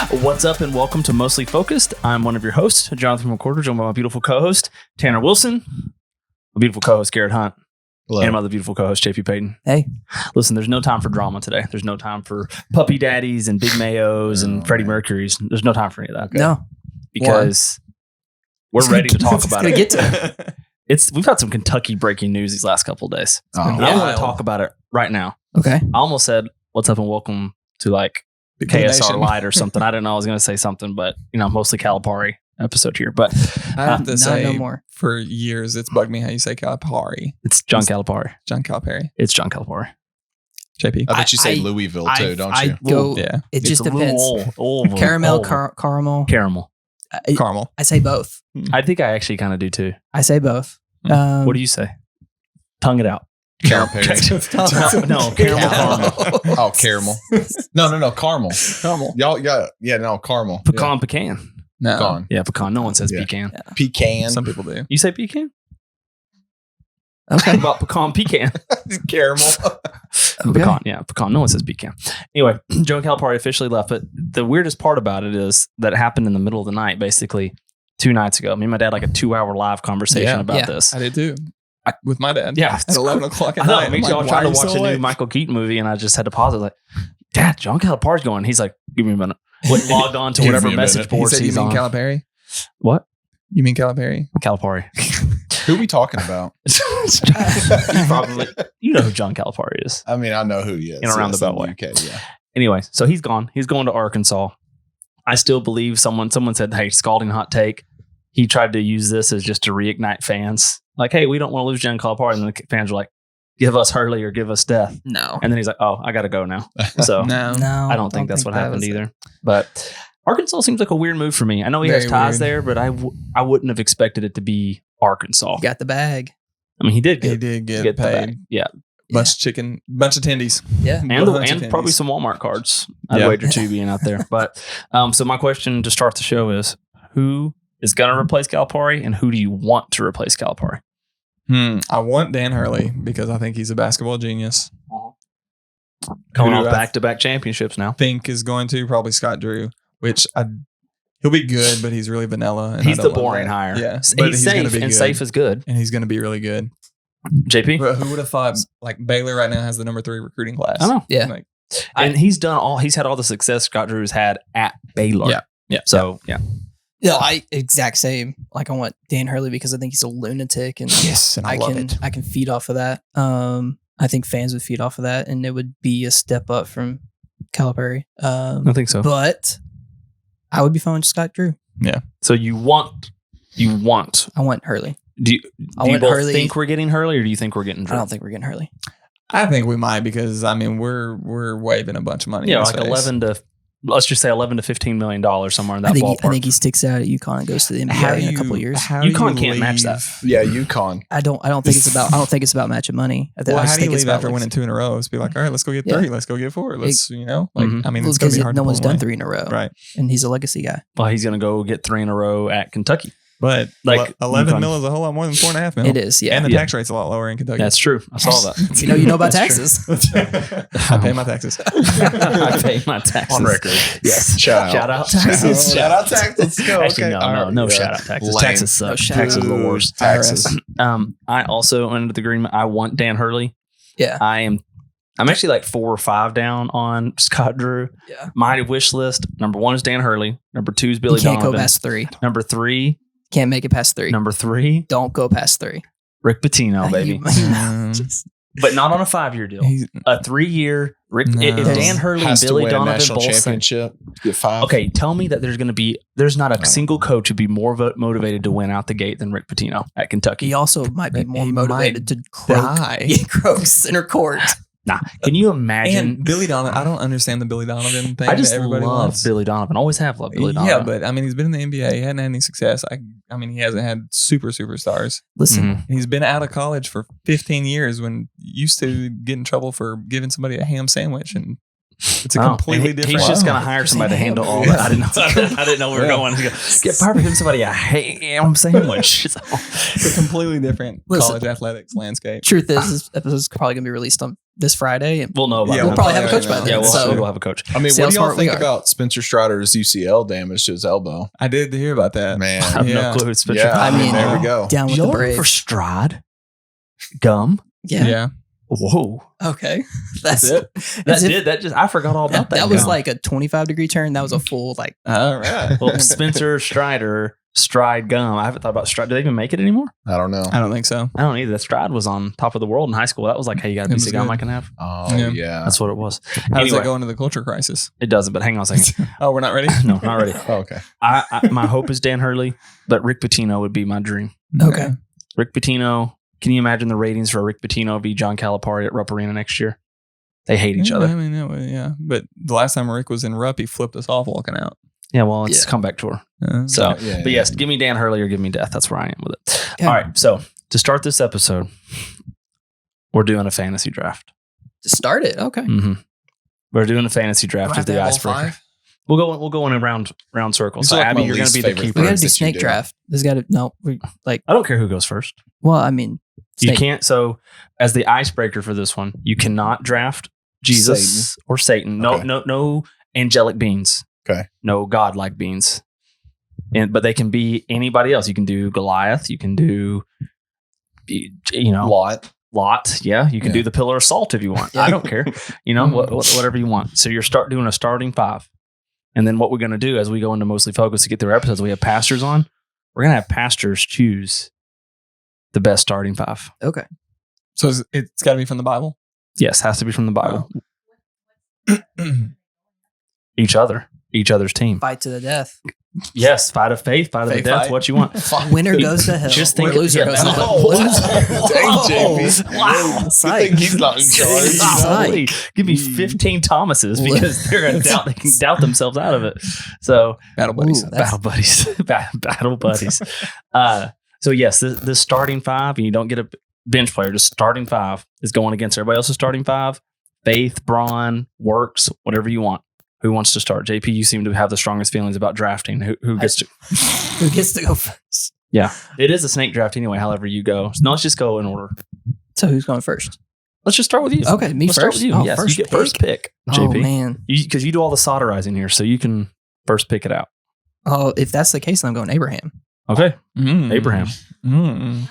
What's up and welcome to Mostly Focused. I'm one of your hosts, Jonathan McCorder, joined by my beautiful co-host, Tanner Wilson, my beautiful co-host, Garrett Hunt, Hello. and my other beautiful co-host, JP Payton. Hey. Listen, there's no time for drama today. There's no time for puppy daddies and Big Mayos and Freddie Mercury's. There's no time for any of that. Okay. No. Because we're ready to talk about it. Get to it. We've had some Kentucky breaking news these last couple of days. Oh, And I want to talk about it right now. Okay. I almost said, what's up and welcome to like Big KSR Nation. Light or something. I didn't know I was going to say something, but mostly Calipari episode here. But I have to Not say, no more. for years, it's bugged me how you say Calipari. it's John Calipari. John Calipari. It's John Calipari. JP. I bet you say I- Louisville too, don't I you? go. Yeah. It just It's a depends. little Caramel, oval. caramel. Caramel. Caramel. I say both. I think I actually kind of do too. I say both. What do you say? Tongue it out. Calipari. No, caramel. Caramel. Oh, caramel. No, caramel. Caramel. Y'all, no, caramel. Pecan. No. Gone. Yeah, pecan. No one says Yeah. pecan. Pecan. Some people do. You say pecan? Okay. What about pecan? Pecan. Caramel. Okay. Pecan. Yeah, pecan. No one says pecan. Anyway, Joe Calipari officially left. But the weirdest part about it is that it happened in the middle of the night, basically 2 nights ago. Me and my dad like a 2-hour live conversation Yeah. about Yeah. this. I did too. With my dad. Yeah. At 11 o'clock I at know. night. Me I'm and y'all like, trying to why are you watch so a new late? Michael Keaton movie, and I just had to pause it. Like, Dad, John Calipari's going. He's like, give me a minute. Went logged on to Give whatever me a message minute. He boards said, you he's mean on. Calipari? What? You mean Calipari? Calipari. Who are we talking about? You probably you know who John Calipari is. I mean, I know who he is. In around the in Beltway. UK, yeah. Anyway, so he's gone. He's going to Arkansas. I still believe someone said, hey, scalding hot take. He tried to use this as just to reignite fans. Like, hey, we don't want to lose John Calipari. And the fans were like, give us Hurley or give us death. No. And then he's like, oh, I got to go now. So No. No. I don't think that's what that happened was it. either. But Arkansas seems like a weird move for me. I know he has Very ties weird. there, but I wouldn't have expected it to be Arkansas. You got the bag. I mean, he did He get, did get the paid. bag. Yeah. Bunch of chicken, bunch of tendies. Yeah. And, Bunch of and probably tendies. some Walmart cards. I'd Yeah. wager two being out there. But so my question to start the show is, who is going to replace Calipari and who do you want to replace Calipari? I want Dan Hurley because I think he's a basketball genius. Coming Who off I back-to-back championships now. think is going to probably Scott Drew, which he'll be good, but he's really vanilla. And He's I the don't love boring that. hire. Yeah, He's but safe, gonna be and good. safe is good. and he's going to be really good. JP? But who would have thought? Like Baylor right now has the number 3 recruiting class. I know. Yeah. Like, And he's had all the success Scott Drew has had at Baylor. Yeah. Yeah. So, yeah. Yeah. Exact same. Like I want Dan Hurley because I think he's a lunatic and yes, and I love it. I can feed off of that. I think fans would feed off of that and it would be a step up from Calipari. I think so. But I would be fine with Scott Drew. So you want. I want Hurley. Do you want both Hurley. think we're getting Hurley or do you think we're getting Drew? I don't think we're getting Hurley. I think we might because I mean we're waving a bunch of money. Yeah, in his like face. 11 to, let's just say $11 to $15 million somewhere in that I ballpark. think he sticks out at UConn and goes to the NBA in a couple of years. How do UConn you can't match that. leave- Yeah, UConn. I don't think it's about matching money. I Well, just how do you think it's leave about after like- winning 2 in a row? It's be like, all right, let's go get 3, let's go get 4. Let's Mhm. I mean, Well, it's gonna because be hard. no to one's pull done away. 3 in a row, right? and he's a legacy guy. Well, he's going to go get 3 in a row at Kentucky. But Like, like 11 UConn. mil is a whole lot more than 4.5 mil. It is, yeah. and the Yeah. tax rate's a lot lower in Kentucky. That's true. I saw that. you know about That's true. taxes. I pay my taxes. I pay my taxes. On record. Yes. Shout Shout out. out taxes. Shout out taxes. Let's go. Actually, Okay. no Yeah. shout out taxes. Lame. Taxes suck. No shout Taxes are the Ooh, worst. Taxes. I also under the agreement. I want Dan Hurley. Yeah. I'm actually like 4 or 5 down on Scott Drew. Yeah. My wish list: number 1 is Dan Hurley. Number 2 is Billy You can't Donovan. go past 3. Number 3, Can't make it past 3. number 3, Don't go past 3. Rick Pitino, baby. Just- But not on a 5-year deal. He's- A 3-year. Rick. No. If Dan Hurley and Has to Billy win a Donovan national both say, championship to get 5. okay, tell me that there's not a single coach who'd be more motivated to win out the gate than Rick Pitino at Kentucky. he also might be He more might motivated to croak, die. croak center court. Nah, can you imagine? And Billy Donovan, I don't understand the Billy Donovan thing. I just that everybody love wants. Billy Donovan. Always have loved Billy Donovan. Yeah, but I mean, he's been in the NBA. He hadn't had any success. I mean, he hasn't had superstars. Listen, Mhm. He's been out of college for 15 years when used to get in trouble for giving somebody a ham sandwich, and it's a Oh, completely and different. He's just Wow. gonna hire somebody to handle all Yeah. that. I didn't know we were Yeah. going. Get fired for giving somebody a ham sandwich. It's a completely different Listen. college athletics landscape. truth is, this episode's probably gonna be released on this Friday. And We'll know about Yeah, that. we'll probably have a coach by Yeah, then. Yeah, so we'll have a coach. I mean, See what how do y'all smart we think are. about Spencer Strider's UCL damage to his elbow? I did hear about that. Man, I have Yeah. no clue who it's yeah, I mean, there we go. down with the Braves. for Stride gum. Yeah. Whoa, Okay. that's it. as if- That just I forgot all about that. that was gum. like a 25-degree turn. That was a full like. All right. well, Spencer Strider Stride gum. I haven't thought about Stride. Do they even make it anymore? I don't know. I don't think so. I don't either. That Stride was on top of the world in high school. That was like, hey, you got a It piece was of gum good. I can have. Oh Yeah. yeah. That's what it was. How does Anyway, that go into the culture crisis? it doesn't. But hang on a second. Oh, we're not ready. No, not ready. Oh, okay. My hope is Dan Hurley, but Rick Pitino would be my dream. Okay. Rick Pitino. Can you imagine the ratings for Rick Pitino v. John Calipari at Rupp Arena next year? They hate each Yeah, other. I mean, yeah. But the last time Rick was in Rupp, he flipped us off walking out. Yeah, well, it's Yeah. comeback tour. So So, but yes, give me Dan Hurley or give me death. That's where I am with it. Okay. All right. So to start this episode, we're doing a fantasy draft. To start it. Okay. Mm-hmm. We're doing a fanfantasy draft Do I as the have to have all icebreaker. five? We'll go in a round circle. These So are like Abby, my you're going to least be the favorite keeper. We got to Birds do that you snake do. draft. There's got to no. We like. I don't care who goes first. Well, I mean, You snake. can't. So as the icebreaker for this one, you cannot draft Jesus or Satan. No, Okay. no angelic beings. Okay. No godlike beings. But they can be anybody else. You can do Goliath. You can do, Lot. Lot. Yeah. You can Yeah. do the pillar of salt if you want. Yeah. I don't care. Whatever you want. So you're doing a starting five. And then what we're going to do as we go into Mostly Focus to get through episodes, we have pastors on. We're going to have pastors choose the best starting five. Okay. So it's got to be from the Bible. Yes. Has to be from the Bible. Each other's team. Fight to the death. Yes, fight of faith, fight of the Faith death. fight. What you want? Winner goes to hell. Just think, Or loser yeah, goes to no. hell. Oh, Dang, JP. Wow. Good thing he's not in charge. Golly. Give me 15 Thomases because they're gonna they can doubt themselves out of it. So Battle buddies. Ooh, that's- battle buddies, battle buddies. So yes, the starting five, and you don't get a bench player. Just starting five is going against everybody else's starting five. Faith, Braun, Works, whatever you want. Who wants to start? JP, you seem to have the strongest feelings about drafting. Who gets to? Who gets to go first? Yeah, it is a snake draft anyway. However you go, so let's just go in order. So who's going first? Let's just start with you. Okay, me Let's start first. with you. Oh, Yes, first you get first pick, Oh JP. man. Because you do all the solderizing here, so you can first pick it out. Oh, if that's the case, then I'm going Abraham. Okay, Mm. Abraham. Mm.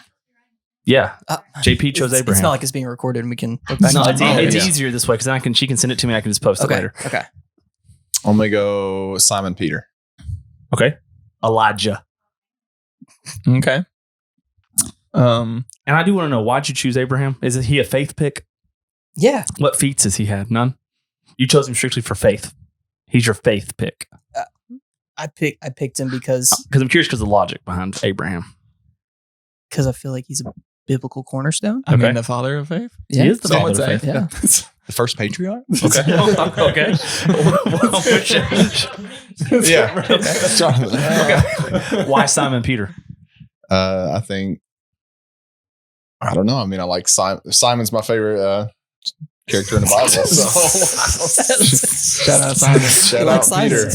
Yeah, JP chose It's Abraham. not like it's being recorded and we can look back. No, on it's, it. it's yeah. easier this way because then she can send it to me. I can just post it Okay. later. Okay. I'm gonna go Simon Peter. Okay, Elijah. Okay. And I do want to know, why'd you choose Abraham? Is he a faith pick? Yeah. What feats has he had? None. You chose him strictly for faith. He's your faith pick. I picked him because Because I'm curious because the logic behind Abraham. I feel like he's a biblical cornerstone. I Okay. mean, the father of faith. Yeah. He is the Some father would of say. faith. Yeah. The first patriarch. Okay. Okay. Yeah. Jonathan. Okay. Why Simon Peter? I think. I don't know. I mean, I like Simon's my favorite character in the Bible. So. Shout out Simon. Shout Like out Simon. Peter.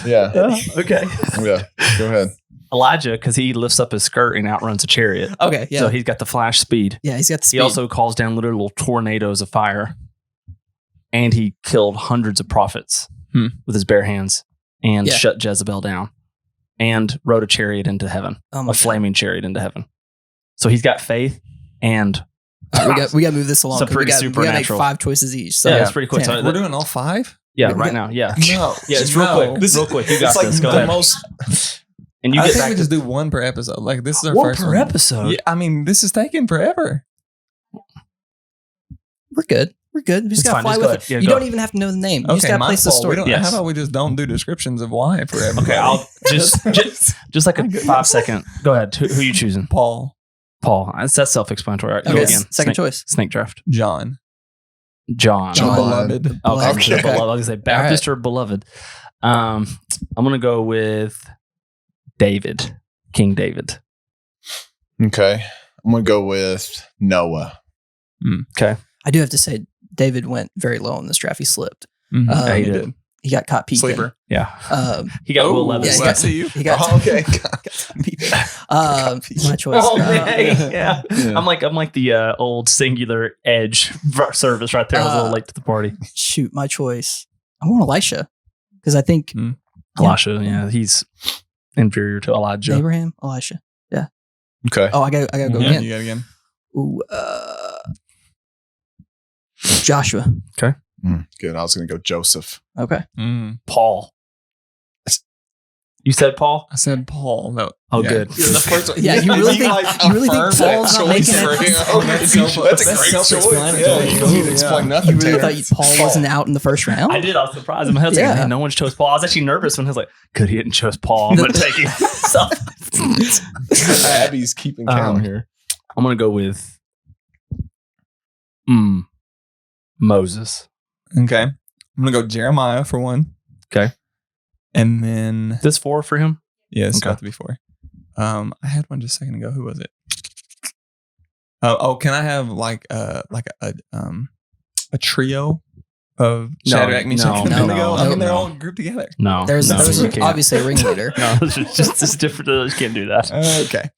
Yeah. Okay. Yeah. Go ahead. Elijah, because he lifts up his skirt and outruns a chariot. Okay. Yeah. So he's got the flash speed. Yeah. He's got the speed. He also calls down literal tornadoes of fire. And he killed hundreds of prophets with his bare hands and Yeah. shut Jezebel down and rode a chariot into heaven, Oh my a God. flaming chariot into heaven. So he's got faith and All right, we got to move this along. Some 'cause pretty we got to make supernatural. 5 choices each. So yeah, it's pretty quick. Yeah. So We're doing all 5? yeah, we right got- now. Yeah. No. Yeah, it's real quick. This real is- quick. You got It's like this. Go the ahead. most. And you I get think back we to just do one per episode. Like, this is our one first per one. episode. Yeah, I mean, this is taking forever. we're good. We're good. We just It's got to fine. fly Just with go it. ahead. Yeah, You go. don't even have to know the name. You just Okay, got to my place the fault. story. Yes. How about we just don't do descriptions of why for everybody? Okay, I'll just like a 5-second. Go ahead. Who you choosing? Paul, Paul. That's self-explanatory. All right, go Okay, again. second Snake, choice. Snake draft. John, John. John. beloved. Okay, Okay. the beloved. I was gonna say Baptist or beloved. I'm gonna go with David, King David. Okay. I'm gonna go with Noah. I do have to say, David went very low on this draft. He slipped. Mhm. Um, Yeah, he he did. did. he got caught peeking. Sleeper. Yeah. Um, He got Will Oh, Levis. yeah, he I got- see you. he got Oh, okay. my choice. Oh, man. Yeah. Yeah. I'm like the old singular edge service right there. I was a little late to the party. Shoot, my choice. I'm going Elisha because I think Hmm. Elisha, yeah, he's inferior to Elijah. Abraham, Elisha. Okay. Oh, I got to go Yeah, again. you got again. Ooh, Joshua. Good. I was going to go Joseph. Okay. Mm. Paul. You said Paul? I said Paul. No. Oh, Yeah. good. The first one. Yeah, you really think Paul's not making it? That's a great choice. Yeah, you don't need to explain nothing. You really Tanner. thought Paul wasn't out in the first round? I did. I was surprised in my head. I was like, Yeah. man, no one's chose Paul. I was actually nervous when I was like, good, he didn't chose Paul. I'm going to take him. So, Abby's keeping count here. I'm going to go with Moses. Okay. I'm going to go Jeremiah for one. Okay. And then, This 4 for him? yeah, it's Okay. got to be 4. I had one just a second ago. Who was it? Can I have like a trio of No, Shadrach, Meshach, and no, Abednego? I no, mean, they're no. all grouped together. No. There's you can't. obviously a ringleader. No, it's different. You can't do that. Okay.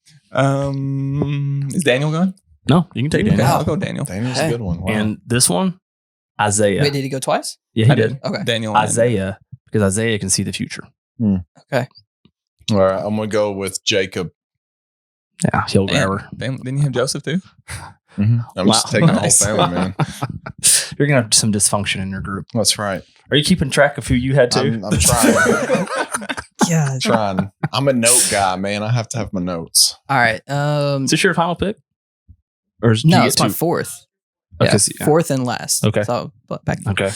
Is Daniel going? No, you can take Okay, Daniel. I'll go Daniel. Daniel's Hey. a good one. Wow. And this one, Isaiah. Wait, did he go twice? Yeah, he I did. Okay. Daniel. and- Isaiah, because Isaiah can see the future. Okay. All right, I'm going to go with Jacob. Yeah, he'll And- grabber. Didn't you have Joseph too? I'm just taking the whole Nice. family, man. You're gonna have some dysfunction in your group. That's right. Are you keeping track of who you had too? I'm trying. Yeah. trying. I'm a note guy, man. I have to have my notes. All right. Is this your final pick? Or is, do No, you get it's my two? fourth. Okay, Yeah, so- yeah. fourth and last. Okay. So but back. Okay.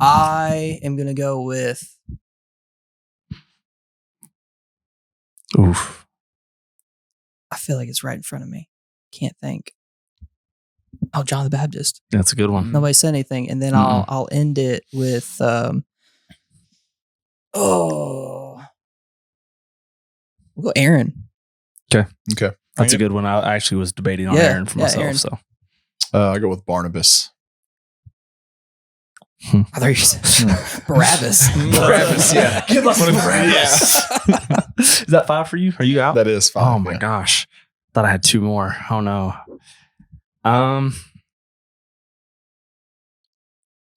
I am gonna go with. Oof. I feel like it's right in front of me. Can't think. Oh, John the Baptist. That's a good one. Nobody said anything, and then Mm-mm. I'll end it with. We'll go Aaron. Okay. That's a good one. I actually was debating on Yeah, Aaron for yeah, myself. Aaron. So I go with Barnabas. I thought you said Barabbas. Barabbas, yeah. Good luck with Barabbas. Is that 5 for you? Are you out? That is fine. Oh my gosh. Thought I had 2 more. Oh no.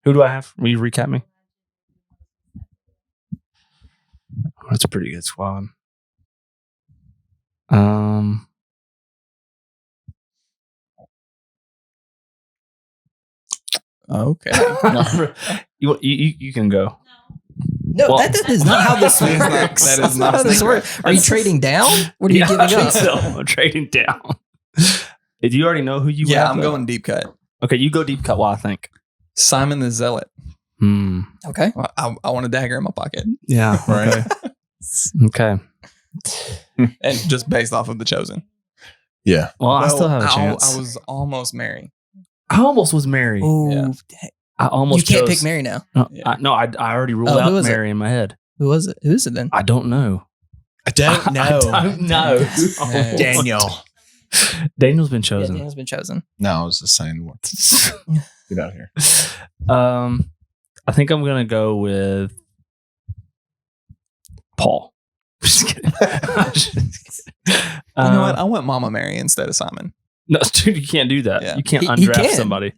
Who do I have? Will you recap me? That's a pretty good squad. Okay. You can go. No, Well- that is not how this That is not- works. that is That's not how this secret. works. Are you trading down? What are you Yeah, giving I think up? so. I'm trading down. Do you already know who you Yeah, have, I'm though? going deep cut. Okay, you go deep cut while I think. Simon the Zealot. Okay. I want a dagger in my pocket, Yeah. Right. Okay. and just based off of the Chosen. Yeah. Well, I still have a chance. I was almost Mary. I almost was Mary. Ooh, Yeah. I almost you can't chose- pick Mary now. No, Yeah. I already ruled Oh, who out was it? Mary in my head. Who was it? Who is it then? I don't know. I don't I don't know. Dang. Daniel. Daniel's been Yeah, chosen. Daniel's been chosen. No, I was just saying. Get out of here. I think I'm gonna go with Paul. Just kidding. Just kidding. You know what? I went Mama Mary instead of Simon. No, dude, you can't do that. Yeah. You can't He undraft can. somebody.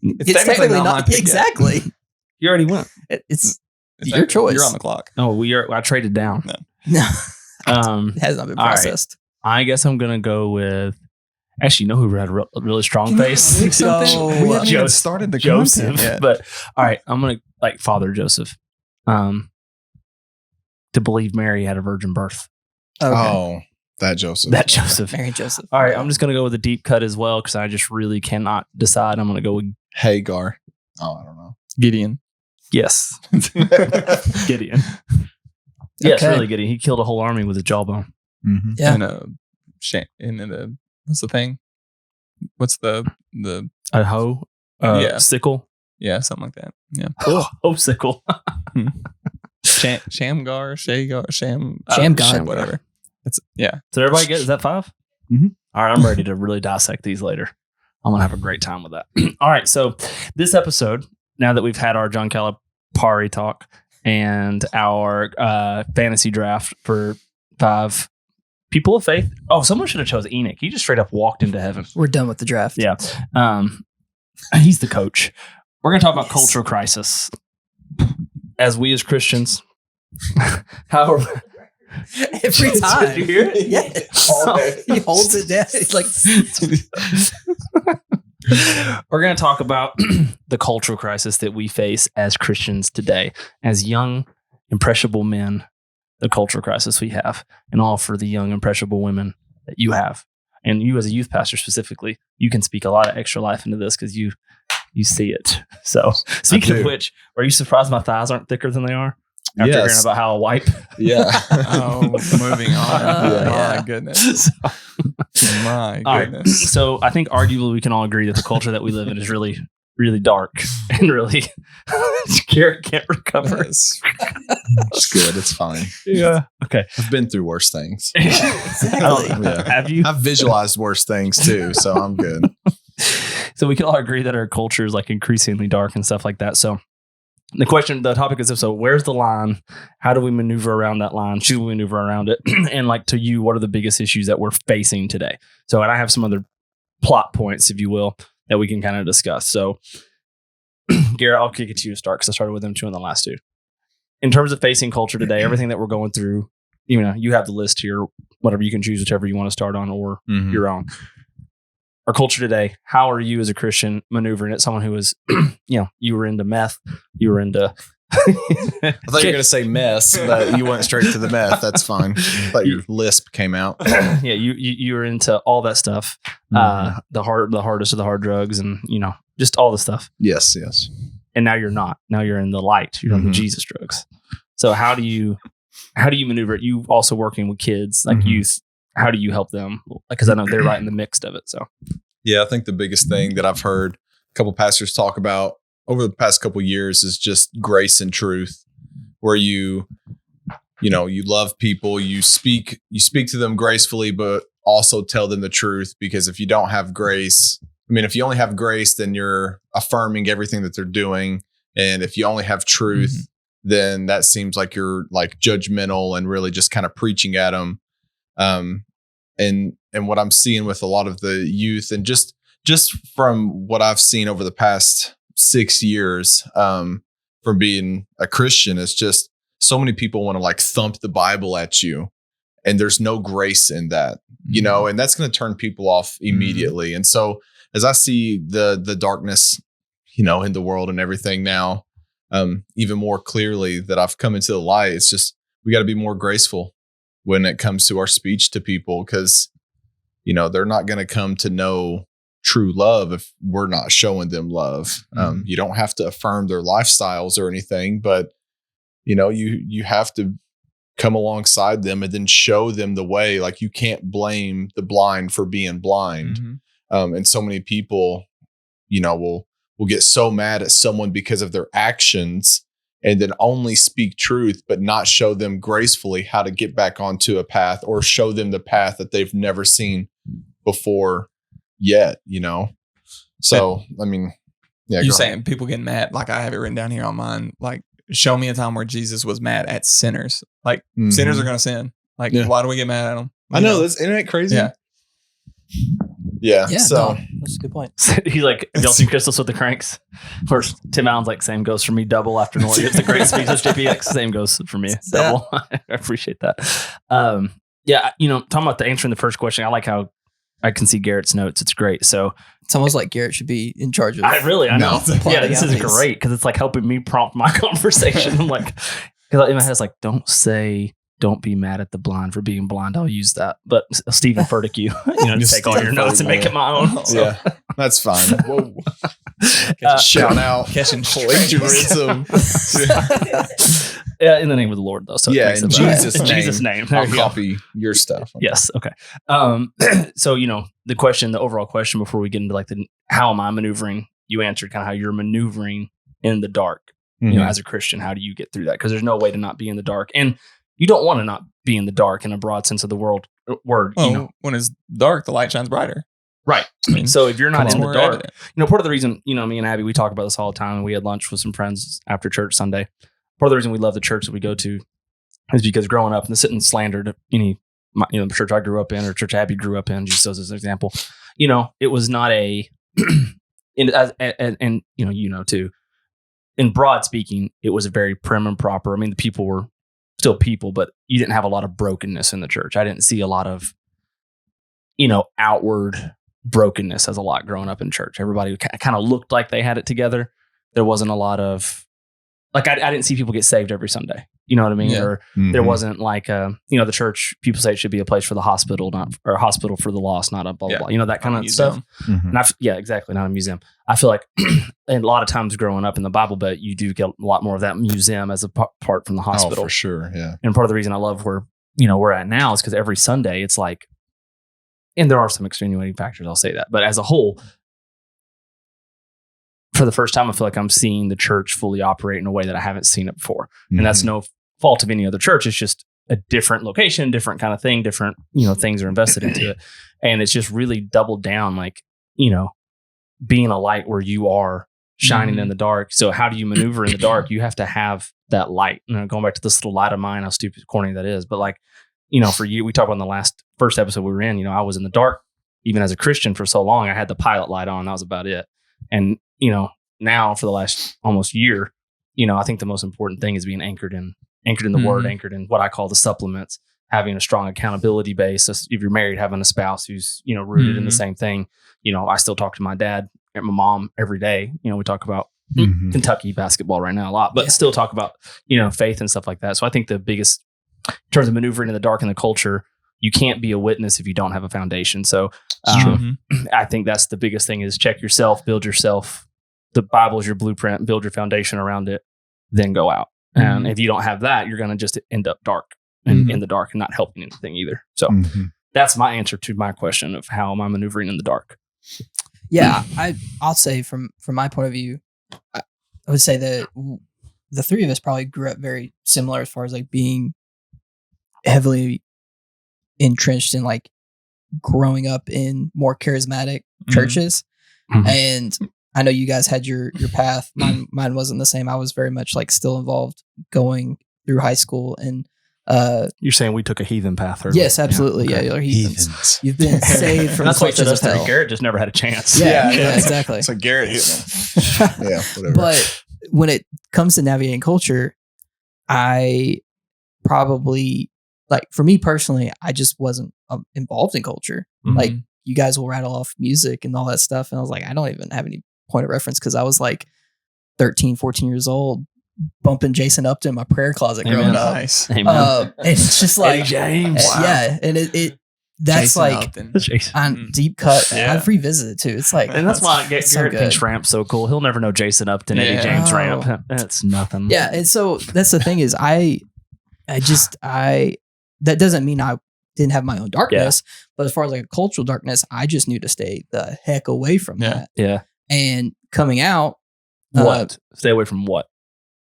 It's technically not my pick yet. exactly. You already went. It's It's your choice. You're on the clock. Oh, I traded down. no, Um, it has not been All right. processed. I guess I'm gonna go with. Actually, you know who had a really strong face? Pick something. Go. We haven't even Joseph. started the Joseph. content yet. But all right, I'm gonna like Father Joseph. To believe Mary had a virgin birth. Okay. Oh, that Joseph. That Joseph. Mary Joseph. All right, I'm just gonna go with a deep cut as well because I just really cannot decide. I'm gonna go with Hagar. Oh, I don't know. Gideon. yes, Gideon. Yeah, it's Okay. really Gideon. He killed a whole army with his jawbone. Mm-hmm. Yeah. And the what's the thing? What's the A hoe, Yeah. sickle, something like that. Yeah. hoe sickle. Shamgar, Sham Shamgar. whatever. Yeah. Did everybody get? Is that 5? Mhm. All right, I'm ready to really dissect these later. I'm gonna have a great time with that. All right, so this episode, now that we've had our John Calipari talk, and our fantasy draft for 5 people of faith. Oh, someone should have chose Enoch. He just straight up walked into heaven. We're done with the draft. Yeah. He's the coach. We're going to talk about cultural crisis. As we as Christians, how Every time. Did you hear it? Yeah. He holds it down. It's like we're going to talk about the cultural crisis that we face as Christians today, as young, impressionable men, the cultural crisis we have, and all for the young, impressionable women that you have. And you as a youth pastor specifically, you can speak a lot of extra life into this because you see it. So speaking of which, are you surprised my thighs aren't thicker than they are? After hearing about how I wipe. Yeah. Oh, moving on. My goodness. My All goodness. right. So I think arguably we can all agree that the culture that we live in is really, really dark and really Garrett can't recover. It's good. It's fine. Yeah. Okay. I've been through worse things. exactly. Yeah. Have you? I've visualized worse things too, so I'm good. So we can all agree that our culture is like increasingly dark and stuff like that. So the topic is, so where's the line? How do we maneuver around that line? Should we maneuver around it? And like to you, what are the biggest issues that we're facing today? So, and I have some other plot points, if you will, that we can kind of discuss. So Garrett, I'll kick it to you to start because I started with them 2 in the last 2. In terms of facing culture today, everything that we're going through, you know, you have the list here, whatever you can choose, whichever you want to start on or your own. Our culture today, how are you as a Christian maneuvering it? Someone who is, you were into meth, you were into... I thought you were going to say mess, but you went straight to the meth. That's fine. I thought your lisp came out. Yeah, you were into all that stuff, the hardest of the hard drugs, and just all the stuff. Yes. And now you're not. Now you're in the light. You're on the Jesus drugs. So how do you maneuver it? You also working with kids like youth. How do you help them? Because I know they're right in the mix of it. So yeah, I think the biggest thing that I've heard a couple pastors talk about over the past couple of years is just grace and truth, where you love people, you speak to them gracefully, but also tell them the truth. Because if you don't have grace, if you only have grace, then you're affirming everything that they're doing. And if you only have truth, then that seems like you're like judgmental and really just kind of preaching at them. And what I'm seeing with a lot of the youth, and just from what I've seen over the past 6 years, from being a Christian, is just so many people want to like thump the Bible at you, and there's no grace in that, and that's going to turn people off immediately. And so as I see the darkness, in the world and everything now, even more clearly that I've come into the light, it's just, we got to be more graceful when it comes to our speech to people, because, they're not going to come to know true love if we're not showing them love. You don't have to affirm their lifestyles or anything, but, you have to come alongside them and then show them the way. Like, you can't blame the blind for being blind. And so many people, will get so mad at someone because of their actions, and then only speak truth, but not show them gracefully how to get back onto a path, or show them the path that they've never seen before yet, So, yeah. You saying people getting mad? Like, I have it written down here on mine. Like, show me a time where Jesus was mad at sinners. Like, sinners are going to sin. Like, why do we get mad at them? I know. Isn't that crazy? Yeah. So that's a good point. He's like, y'all see Crystals with the Cranks? First, Tim Allen's like, same goes for me, double after Noah gets the great speech. JPX, same goes for me, double. I appreciate that. Talking about answering the first question, I like how I can see Garrett's notes. It's great. So it's almost like Garrett should be in charge of. I know. Yeah, this is great because it's like helping me prompt my conversation. I'm like, because in my head it's like, don't be mad at the blind for being blind. I'll use that. But Stephen Furtick, take all your notes and make it my own. So. Yeah, that's fine. Whoa. Shout out. Catching plagiarism. Yeah, in the name of the Lord, though. So yeah, in Jesus' name. I'll copy your stuff. Yes. Okay. So, the overall question before we get into like how am I maneuvering? You answered kind of how you're maneuvering in the dark, as a Christian. How do you get through that? Because there's no way to not be in the dark. And you don't want to not be in the dark in a broad sense of the word. Well, when it's dark, the light shines brighter. Right. So if you're not in the dark, evident. part of the reason, me and Abby, we talk about this all the time. And we had lunch with some friends after church Sunday. part of the reason we love the church that we go to is because growing up, and this isn't slander to any, the church I grew up in or church Abby grew up in, just as an example, it was not a, and too, in broad speaking, it was a very prim and proper. I mean, the people were still people, but you didn't have a lot of brokenness in the church. I didn't see a lot of, outward brokenness as a lot growing up in church. Everybody kind of looked like they had it together. There wasn't a lot of, I didn't see people get saved every Sunday. You know what I mean? Yeah. Or there wasn't the church, people say it should be a place for the hospital, or a hospital for the lost, not a blah, blah, blah. That kind of stuff. Mhm. And exactly. Not a museum. I feel like and a lot of times growing up in the Bible Belt, you do get a lot more of that museum as a part from the hospital. Oh, for sure. Yeah. And part of the reason I love where, we're at now is because every Sunday it's like, and there are some extenuating factors, I'll say that. But as a whole, for the first time, I feel like I'm seeing the church fully operate in a way that I haven't seen it before. And that's no fault of any other church. It's just a different location, different kind of thing, different, things are invested into it. And it's just really doubled down, being a light where you are shining in the dark. So how do you maneuver in the dark? You have to have that light. Going back to this little light of mine, how stupid, corny that is. But for you, we talked about in the first episode we were in, I was in the dark, even as a Christian for so long. I had the pilot light on. That was about it. And, now for the last almost year, I think the most important thing is being anchored in the word, anchored in what I call the supplements, having a strong accountability base. If you're married, having a spouse who's, rooted in the same thing. I still talk to my dad and my mom every day. We talk about Kentucky basketball right now a lot, but still talk about, faith and stuff like that. So I think the biggest, in terms of maneuvering in the dark in the culture, you can't be a witness if you don't have a foundation. So I think that's the biggest thing is check yourself, build yourself. The Bible is your blueprint, build your foundation around it, then go out. And if you don't have that, you're going to just end up dark and in the dark and not helping anything either. So that's my answer to my question of how am I maneuvering in the dark? Yeah, I'll say from my point of view, I would say that the three of us probably grew up very similar as far as being heavily entrenched in growing up in more charismatic churches. And I know you guys had your path. Mine wasn't the same. I was very much still involved going through high school. And you're saying we took a heathen path earlier. Yes, absolutely. Yeah, you're heathens. You've been saved from the that's why clutches of hell. Garrett just never had a chance. Yeah, exactly. So Garrett hit me. Yeah, whatever. But when it comes to navigating culture, I probably for me personally, I just wasn't involved in culture. You guys will rattle off music and all that stuff. And I was I don't even have any point of reference because I was 13, 14 years old, bumping Jason Upton in my prayer closet growing up. Nice. And it's just James. Yeah. And that's Jason on deep cut. Yeah. I've revisited too. It's and that's why Garrett so Pinch Ramp's so cool. He'll never know Jason Upton, Eddie James Ramp. That's nothing. Yeah. And so that's the thing is that doesn't mean I didn't have my own darkness, but as far as a cultural darkness, I just knew to stay the heck away from that. Yeah. And coming out, Stay away from what?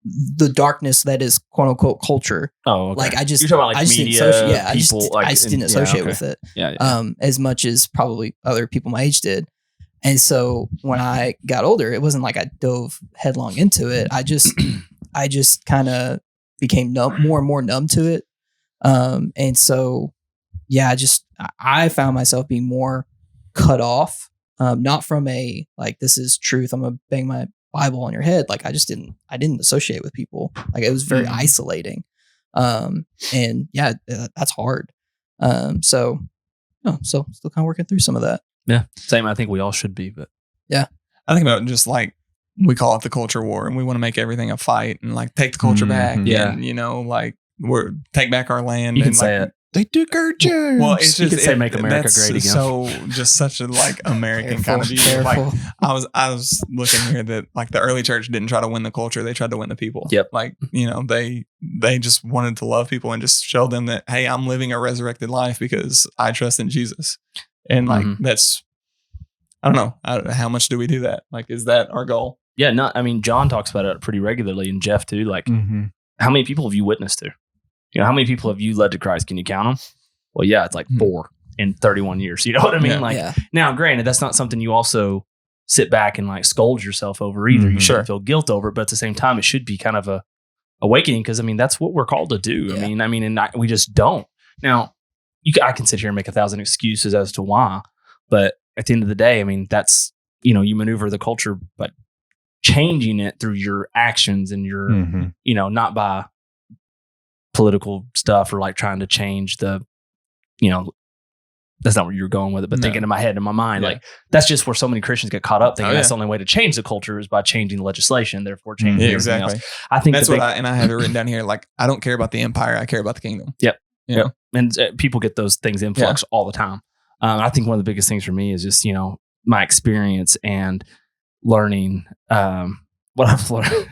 The darkness that is quote unquote culture. Oh, okay. I just, you're talking about I just media, didn't associate, I people, just didn't associate with it. Yeah. As much as probably other people my age did. And so when I got older, it wasn't I dove headlong into it. I just kind of became more and more numb to it. And so, yeah, I found myself being more cut off, not from this is truth, I'm going to bang my Bible on your head. I didn't associate with people. It was very isolating. And yeah, that's hard. So still kind of working through some of that. Yeah. Same. I think we all should be, but yeah. I think about just we call it the culture war and we want to make everything a fight and take the culture back. Yeah. And, we're take back our land. You can and say it. They took our church. Well, it's You just could say make America that's great again. So just such a American kind of deal. Careful. I was looking here that the early church didn't try to win the culture; they tried to win the people. Yep. They just wanted to love people and just show them that hey, I'm living a resurrected life because I trust in Jesus. And that's I don't know how much do we do that? Is that our goal? Yeah. John talks about it pretty regularly, and Jeff too. How many people have you witnessed to? How many people have you led to Christ? Can you count them? Well, yeah, it's 4 in 31 years. You know what I mean? Now, granted, that's not something you also sit back and scold yourself over either. You shouldn't feel guilt over it, but at the same time, it should be kind of a awakening, because I mean that's what we're called to do. Yeah. I mean, and we just don't. Now, I can sit here and make 1,000 excuses as to why, but at the end of the day, I mean, that's, you maneuver the culture, but changing it through your actions and your, not by political stuff or like trying to change the, that's not where you're going with it, but thinking in my head, in my mind, like that's just where so many Christians get caught up thinking that's the only way to change the culture is by changing legislation, therefore changing everything else. I think that's and I have it written down here. Like, I don't care about the empire. I care about the kingdom. Yep. And people get those things influx all the time. I think one of the biggest things for me is just, my experience and learning, what I've learned.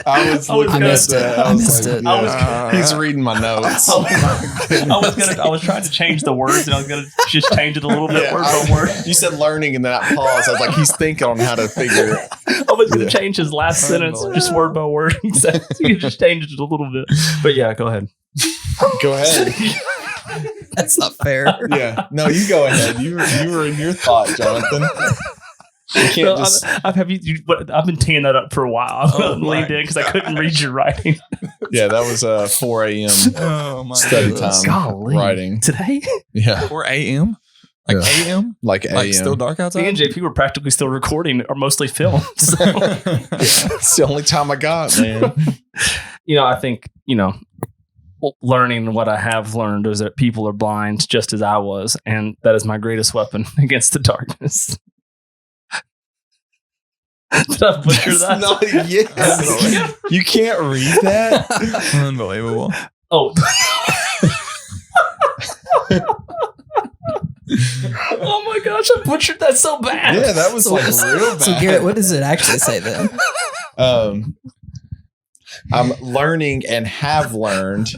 I missed it. He's reading my notes. I was trying to change the words, and I was going to just change it a little bit word by word. You said learning, and then I paused. I was like, he's thinking on how to figure it. I was going to change his last sentence just word by word. So you just changed it a little bit. But yeah, go ahead. Go ahead. That's not fair. Yeah. No, you go ahead. You were in your thought, Jonathan. You can't I've been teeing that up for a while. I leaned in because I couldn't read your writing. Yeah, that was 4 a.m. Study time writing today. Yeah, 4 a.m. Like a.m. Like a.m. Still dark outside. Me and JP were practically still recording, or mostly filmed. So. It's the only time I got, man. I think learning what I have learned is that people are blind, just as I was, and that is my greatest weapon against the darkness. Did I butcher that? No, yes. You can't read that. Unbelievable. Oh. Oh my gosh, I butchered that so bad. Yeah, that was real bad. So Garrett, what does it actually say then? I'm learning and have learned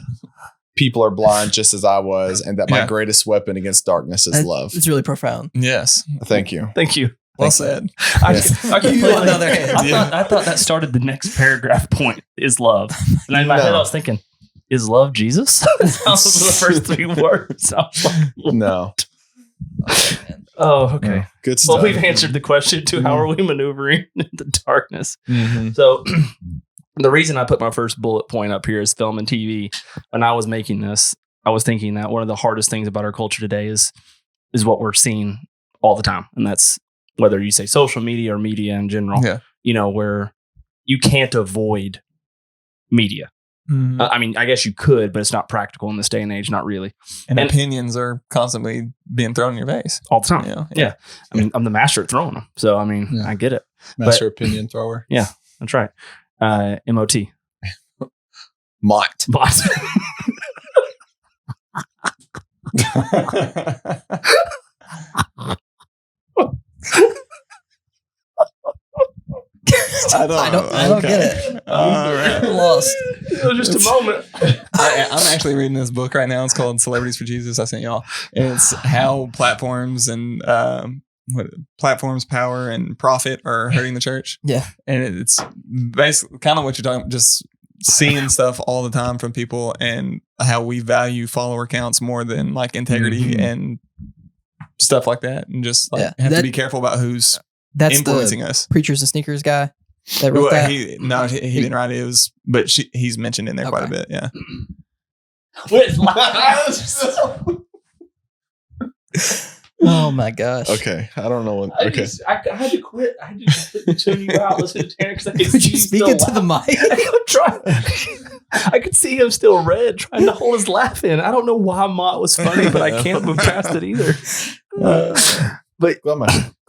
people are blind just as I was, and that my greatest weapon against darkness is love. It's really profound. Yes. Thank you. Thank you. Well said. I thought that started the next paragraph point is love. And in my head I was thinking, is love Jesus? That was the first 3 words. No. Oh, okay. No. Good stuff. Well, we've answered the question to how are we maneuvering in the darkness. Mm-hmm. So the reason I put my first bullet point up here is film and TV. When I was making this, I was thinking that one of the hardest things about our culture today is what we're seeing all the time. And that's whether you say social media or media in general, where you can't avoid media. Mm-hmm. I mean, I guess you could, but it's not practical in this day and age. Not really. And opinions are constantly being thrown in your face all the time. Yeah. I mean, I'm the master at throwing them. So, I mean, I get it. Master opinion thrower. Yeah, that's right. MOT. Mott. I don't get it. I'm lost. It was just a moment. I'm actually reading this book right now. It's called Celebrities for Jesus. I sent y'all. And it's how platforms and platforms, power, and profit are hurting the church. Yeah. And it's basically kind of what you're talking about, just seeing stuff all the time from people and how we value follower counts more than like integrity and stuff like that. And just have to be careful about who's influencing us. Preachers and Sneakers guy that wrote that. He didn't write it. It was, but he's mentioned in there quite a bit. Yeah. Oh my gosh. Okay. I don't know what. I had to quit. I had to just tune you out, listen to Tanner because I could see you speak into the mic. I could see him still red, trying to hold his laugh in. I don't know why Mott was funny, but I can't move past it either. But glad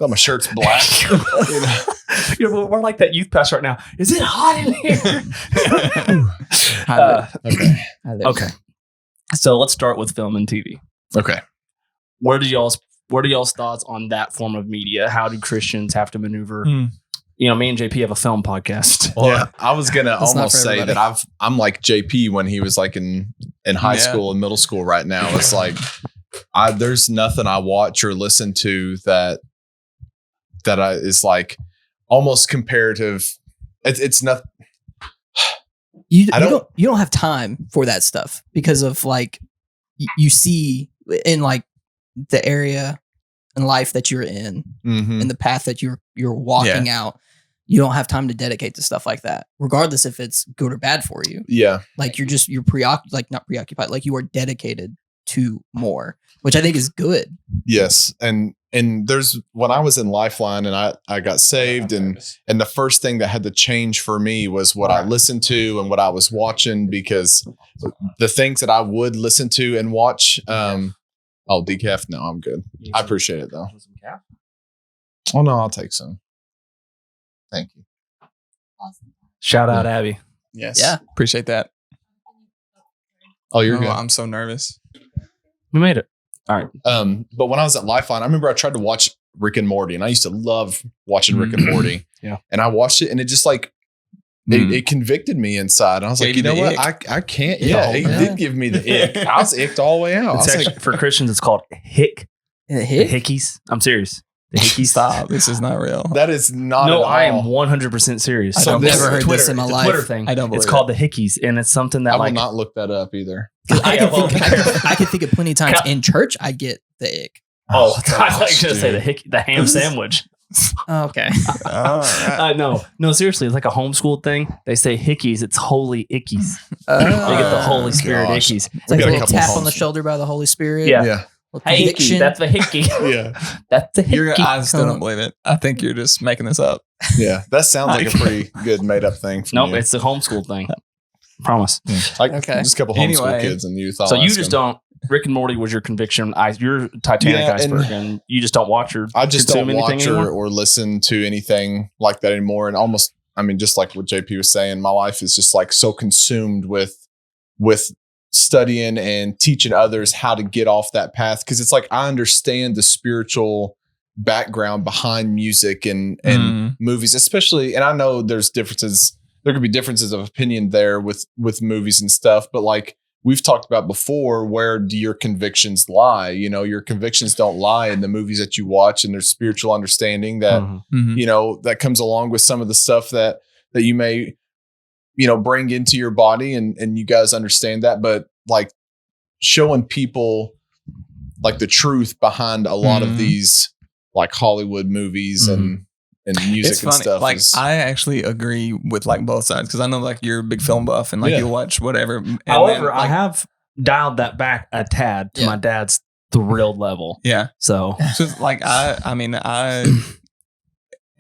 my shirt's black. We're like that youth pastor right now. Is it hot in here? Okay. So let's start with film and TV. Okay. What are y'all's thoughts on that form of media? How do Christians have to maneuver? Me and JP have a film podcast. Well, yeah. I was gonna almost say that I'm like JP when he was like in high school and middle school. Right now, it's like there's nothing I watch or listen to that is like almost comparative. It's not. You don't have time for that stuff because of like you see in like the area in life that you're in and the path that you're walking out. you don't have time to dedicate to stuff like that, regardless if it's good or bad for you. Yeah. Like you're preoccupied, like not preoccupied, like you are dedicated to more, which I think is good. Yes. And there's when I was in Lifeline and I got saved and the first thing that had to change for me was what I listened to and what I was watching, because the things that I would listen to and watch, decaf. No, I'm good. I appreciate it though. Oh no, I'll take some. Thank you. Shout out Abby. Yes. Yeah. Appreciate that. Oh, you're good. I'm so nervous. We made it. All right. But when I was at Lifeline, I remember I tried to watch Rick and Morty, and I used to love watching Rick and Morty. Yeah. And I watched it, and it just like it convicted me inside. And I was like, you know what? I can't. Yeah, it did give me the ick. I was icked all the way out. It's actually, for Christians, it's called hick. The hickeys. I'm serious. The hickeys. Stop. This is not real. That is not. No, at all. I am 100% serious. I've never heard this in my life. Twitter thing. I don't believe it's called the hickeys, and it's something that I will not look that up either. I can think of plenty of times in church I get the ick. Oh, I thought you were going to say the ham sandwich. Oh, okay. No, seriously, it's like a homeschooled thing. They say hickeys, it's holy ickies. They get the Holy Spirit gosh. ickies. It's like got a a little couple tap homes. on the shoulder by the Holy Spirit. Yeah. Yeah. Hey, Conviction. that's the hickey. Yeah. That's the hickey. I still don't believe it. I think you're just making this up. Yeah. That sounds like a pretty good made up thing. Nope, it's the homeschool thing. Promise. like Okay. just a couple homeschool Anyway. kids and youth. So you just don't. Rick and Morty was your conviction. You're Titanic Yeah, iceberg, and you just don't watch or I just consume don't anything watch anymore? or listen to anything like that anymore. And almost, I mean, just like what JP was saying, my life is just like so consumed with studying and teaching others how to get off that path. Cause it's like, I understand the spiritual background behind music and movies, especially. And I know there's differences. There could be differences of opinion there with movies and stuff, but like, we've talked about before, where do your convictions lie? You know, your convictions don't lie in the movies that you watch, and there's spiritual understanding that, you know, that comes along with some of the stuff that you may, you know, bring into your body, and you guys understand that. But like showing people like the truth behind a lot of these like Hollywood movies and music It's and funny. stuff. Like I actually agree with like both sides, because I know like you're a big film buff and like you watch whatever. And However, then, I like, have dialed that back a tad to my dad's thrilled level. Yeah. So like I mean I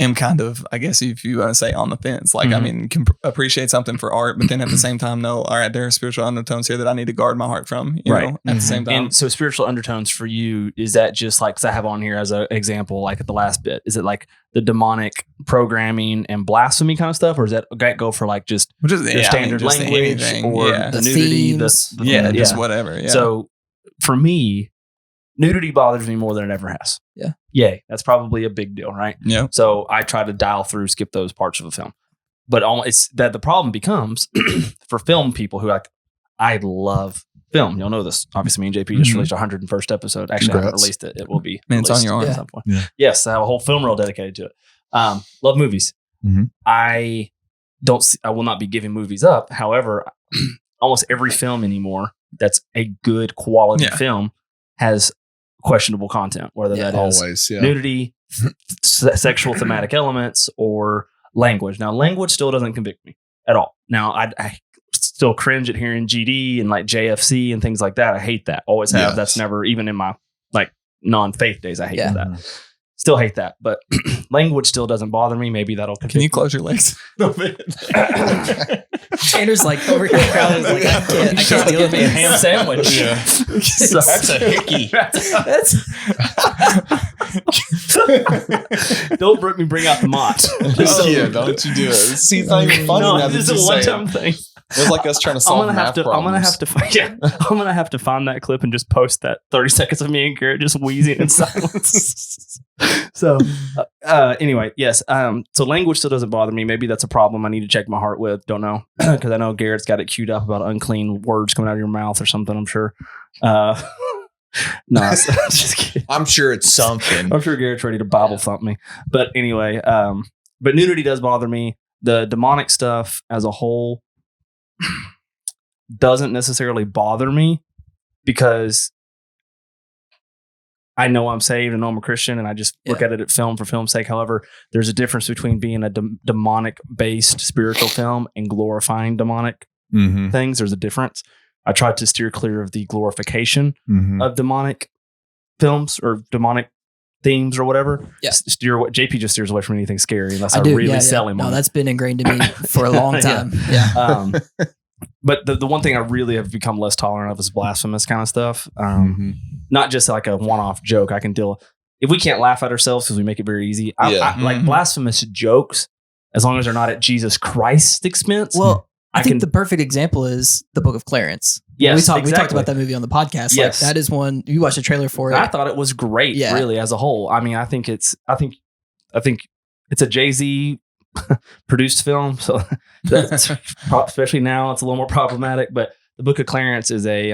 am kind of, I guess if you want to say, on the fence. Like I mean, can appreciate something for art, but then at the same time know, all right, there are spiritual undertones here that I need to guard my heart from. You know, at the same time. And so spiritual undertones for you, is that just like, 'cause I have on here as an example, like at the last bit, is it like the demonic programming and blasphemy kind of stuff, or is that go for like just your standard just language anything, or the nudity, themes. just whatever. Yeah. So for me, nudity bothers me more than it ever has. Yeah. Yay. That's probably a big deal, right? Yeah. So I try to dial through, skip those parts of a film. But it's that the problem becomes for film people who like, I love film. You'll know this. Obviously, me and JP just released our 101st episode. Actually, I haven't Congrats. released it. It will be. Man, it's on your arm. at some point. Yeah. Yes, I have a whole film reel dedicated to it. Love movies. Mhm. I will not be giving movies up. However, almost every film anymore that's a good quality film has questionable content, whether that is always nudity, sexual thematic elements, or language. Now, language still doesn't convict me at all. Now, I still cringe at hearing GD and like JFC and things like that. I hate that. Always have. Yes. That's never, even in my like non-faith days, I hated that. Still hate that. But language still doesn't bother me. Maybe that'll convict Can you close your legs? Tanner's like over here crowded, like I can't deal with me it. a ham sandwich. Yeah. So, That's a hickey. Don't bring out the mott. Don't you do it. See, it's not even funny now No, that this you is a say one-time it. thing. It's like us trying to solve math problems. I'm gonna have to find that clip and just post that 30 seconds of me and Garrett just wheezing in silence. So anyway, yes. So language still doesn't bother me. Maybe that's a problem I need to check my heart with. Don't know, because I know Garrett's got it queued up about unclean words coming out of your mouth or something. I'm sure. No, I'm just kidding. I'm sure it's something. I'm sure Garrett's ready to Bible thump me. But anyway, but nudity does bother me. The demonic stuff as a whole doesn't necessarily bother me, because I know I'm saved and know I'm a Christian, and I just look at it at film for film's sake. However, there's a difference between being a demonic-based spiritual film and glorifying demonic things. There's a difference. I tried to steer clear of the glorification of demonic films or demonic themes or whatever. Yeah. JP just steers away from anything scary unless I really sell him No, on it. that's been ingrained in me for a long time. Yeah. But the one thing I really have become less tolerant of is blasphemous kind of stuff. Not just like a one-off joke. I can deal if we can't laugh at ourselves because we make it very easy. I like blasphemous jokes as long as they're not at Jesus Christ's expense. Well, I think the perfect example is the Book of Clarence. Yes, we talked about that movie on the podcast. Yes. Like, that is one you watched a trailer for it. I thought it was great, really, as a whole. I mean, I think it's a Jay-Z produced film, so that's especially now it's a little more problematic. But the Book of Clarence is a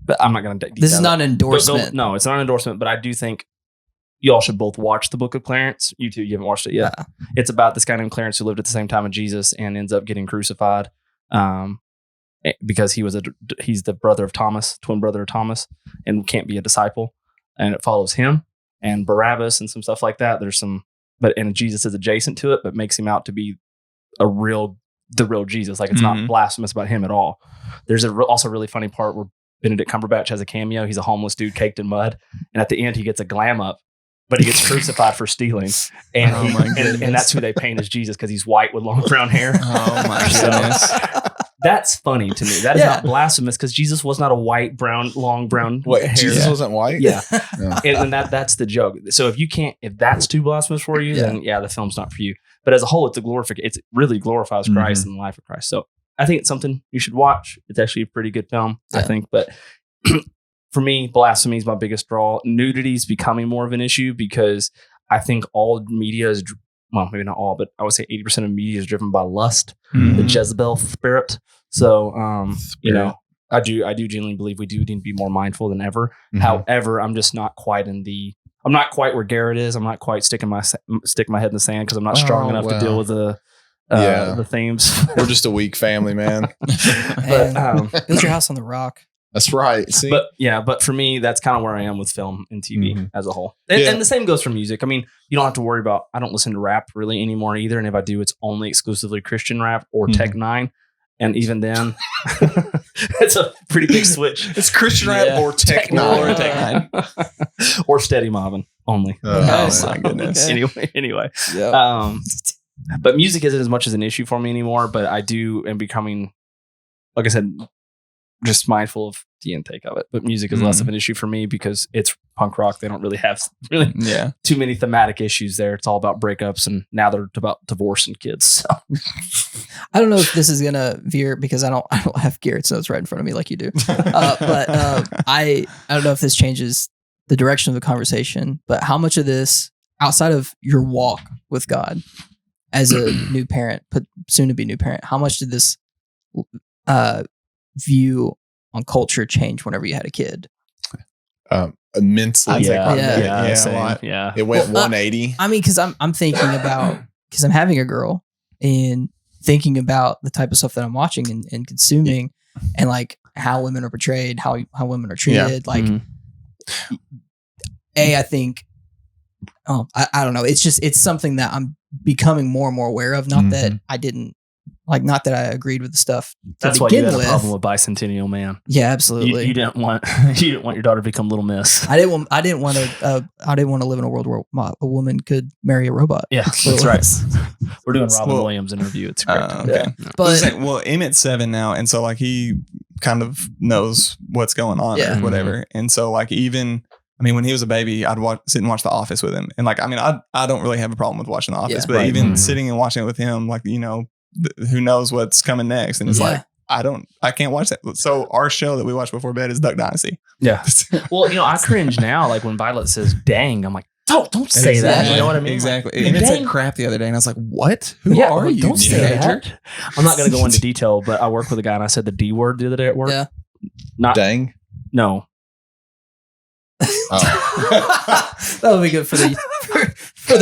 but I'm not going to. This is not an endorsement. No, it's not an endorsement. But I do think you all should both watch the Book of Clarence. You two, you haven't watched it yet. Yeah. It's about this guy named Clarence who lived at the same time as Jesus and ends up getting crucified because he's the brother of Thomas, twin brother of Thomas, and can't be a disciple. And it follows him and Barabbas and some stuff like that. There's some, and Jesus is adjacent to it, but makes him out to be the real Jesus. Like it's not blasphemous about him at all. There's also a really funny part where Benedict Cumberbatch has a cameo. He's a homeless dude caked in mud, and at the end he gets a glam up, but he gets crucified for stealing, and and that's who they paint as Jesus because he's white with long brown hair. Oh my goodness. That's funny to me. That is not blasphemous because Jesus was not a white, long brown hair. Jesus wasn't white? Yeah. And that's the joke. So if that's too blasphemous for you, then the film's not for you. But as a whole, it really glorifies Christ and the life of Christ. So I think it's something you should watch. It's actually a pretty good film, I think. But for me, blasphemy is my biggest draw. Nudity is becoming more of an issue because I think all media is, well, maybe not all, but I would say 80% of media is driven by lust, the Jezebel spirit. So, I do genuinely believe we do need to be more mindful than ever. However, I'm just not quite I'm not quite where Garrett is. I'm not quite stick my head in the sand because I'm not strong enough to deal with the themes. We're just a weak family, man. But build your house on the rock. That's right. See? But for me, that's kind of where I am with film and TV as a whole. And the same goes for music. I mean, you don't have to worry about, I don't listen to rap really anymore either. And if I do, it's only exclusively Christian rap or Tech Nine. And even then, it's a pretty big switch. It's Christian rap or Tech Nine. Or Steady Mobbin only. Oh my goodness. Anyway. Yep. But music isn't as much as an issue for me anymore. But I am becoming, like I said, just mindful of the intake of it. But music is less of an issue for me because it's punk rock. They don't really have too many thematic issues there. It's all about breakups, and now they're about divorce and kids. So. I don't know if this is gonna veer because I don't have Garrett's notes right in front of me like you do. But I don't know if this changes the direction of the conversation. But how much of this, outside of your walk with God as a new parent, soon to be new parent, how much did this view on culture change whenever you had a kid? Immensely. A lot. Yeah. It went 180. I mean, because I'm thinking about, because I'm having a girl and thinking about the type of stuff that I'm watching and consuming, and like how women are portrayed, how women are treated. Like, I think, I don't know. It's something that I'm becoming more and more aware of. Not that I didn't. Not that I agreed with the stuff. That's why you had a problem with Bicentennial Man. Yeah, absolutely. You didn't want your daughter to become Little Miss. I didn't want to live in a world where a woman could marry a robot. Yeah, that's right. We're doing Robin Williams interview. It's great. Okay. Yeah. But Emmett's 7 now, and so he kind of knows what's going on or whatever. And so even. I mean, when he was a baby, I'd sit and watch The Office with him. And I don't really have a problem with watching The Office, but even sitting and watching it with him, who knows what's coming next. And it's I can't watch that. So our show that we watch before bed is Duck Dynasty. Yeah. Well, I cringe now. When Violet says, dang, I'm like, don't say that. You know what I mean? Exactly. And it said crap the other day. And I was like, what? Who are you? Don't say that. I'm not going to go into detail, but I work with a guy and I said the D word the other day at work. Yeah. Not dang. No. That would be good for the